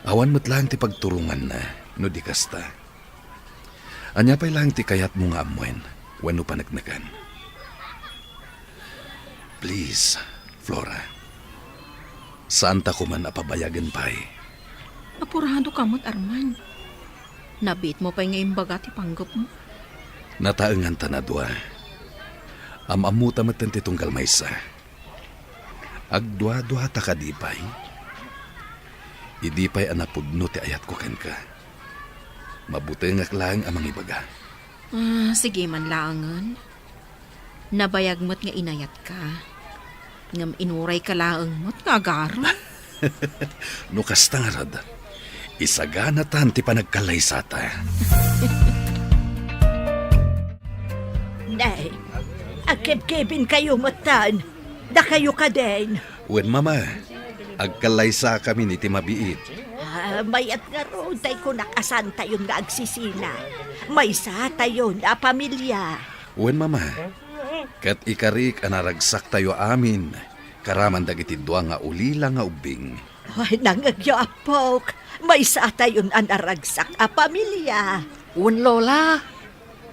Awan mo't lang ti pagturungan na, no di kasta. Anya pa'y lang ti kayat mo nga amwen, wano panagnagan. Please, Flora. Saan ta kuman apabayagan pa'y? Apurado ka mo't, Arman. Nabit mo pa'y ngayon baga ti panggap mo. Nataengan ta na dua. Amamuta matan ti tunggal maysa. Agdua-dua ta kadipay. Idipay anapudno ti ayat ko ken ka. Mabuti nga lang amang ibaga. Sige man laangan. Nabayag mo't nga inayat ka. Ngam inuray ka laang mo't nga agaro. No kasta nga rad, isagana tan ti panagkalaysata. Nay, agkeb-kebin kayo matan. Da kayo ka din. Wen mama, agkalaysa kami ni ti mabiit. Mayat nga ro, tay ko nakasan tayo nga agsisina. May sa tayo na pamilya. Wen mama, kat ikarik anaragsak tayo amin. Karaman dagiti dua nga ulila nga ubing. Ay, nangagyapok. May sa tayo na naragsak a pamilya. Un Lola,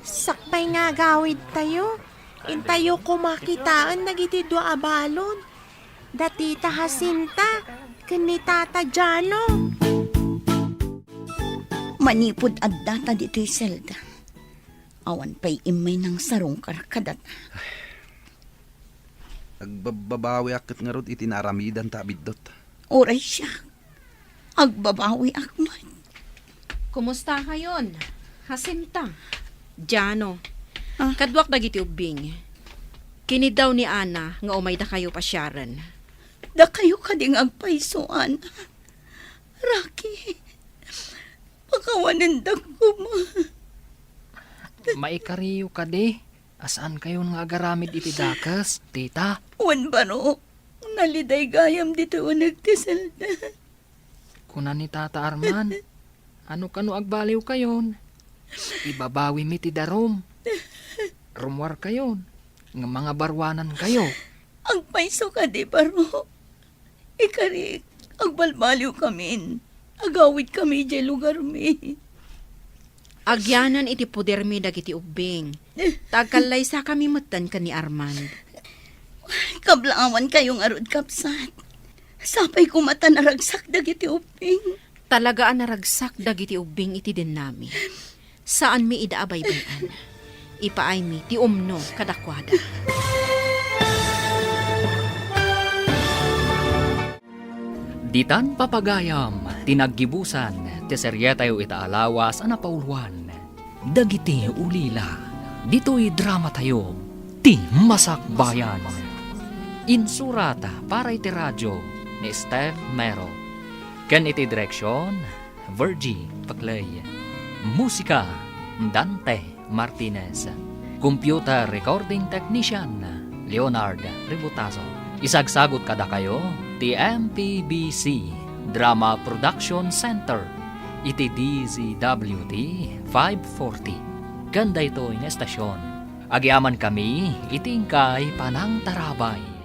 Sakpay nga gawid tayo. Intayo ko makitaan nagiti dua abalon. Dati ta Jacinta, kani Tata Jano. Manipod at data dito'y Zelda. Awan pa'y imay ng sarong karakadat. Agbabawi akit nga rod itinaramidan ta abidot. Oray siya. Agbabawi akmat. Kumusta kayon? Jacinta. Jano. Ah? Kadwak dagiti ubing. Kini daw ni Ana nga umay da kayo pasyaran. Da kayo kading agpaisuan. Rocky, pakawanan ko mo. Maikariyo ka di. Asaan kayo nga agaramid iti dakas, tita? Wan baro, naliday gayam dito nagtisal na. Kunan ni Tata Arman, ano kano agbaliw kayon? Ibabawi mi ti darom. Rumwar kayon, nga mga barwanan kayo. Ang paiso ka di baro. Ikari, agbalbaliw kami. Agawid kami di lugar mi. Agyanan iti puder mi dagiti ubing. Tagkalay sa kami matan ka ni Armand. Kablaawan kayong arod kapsat. Sapay ko mata naragsak dagiti uping. Talagaan naragsak dagiti ubing iti din nami. Saan mi idaabay-bayan? Ipaay mi ti umno kadakwada. Ditan papagayam, tinaggibusan, ti seryetayo itaalawas ana pauluan. Dagiti ulila, dito'y drama tayo, ti masakbayan. Insurata para iti radyo ni Steph Mero. Ken iti direksyon, Virgie Paclay. Musika, Dante Martinez. Computer recording technician, Leonard Ributazo. Isagsagot kada kayo, ti MPBC Drama Production Center. Iti DZWT 540. Ganda ito yung estasyon. Agiaman kami, itingkay panang tarabay.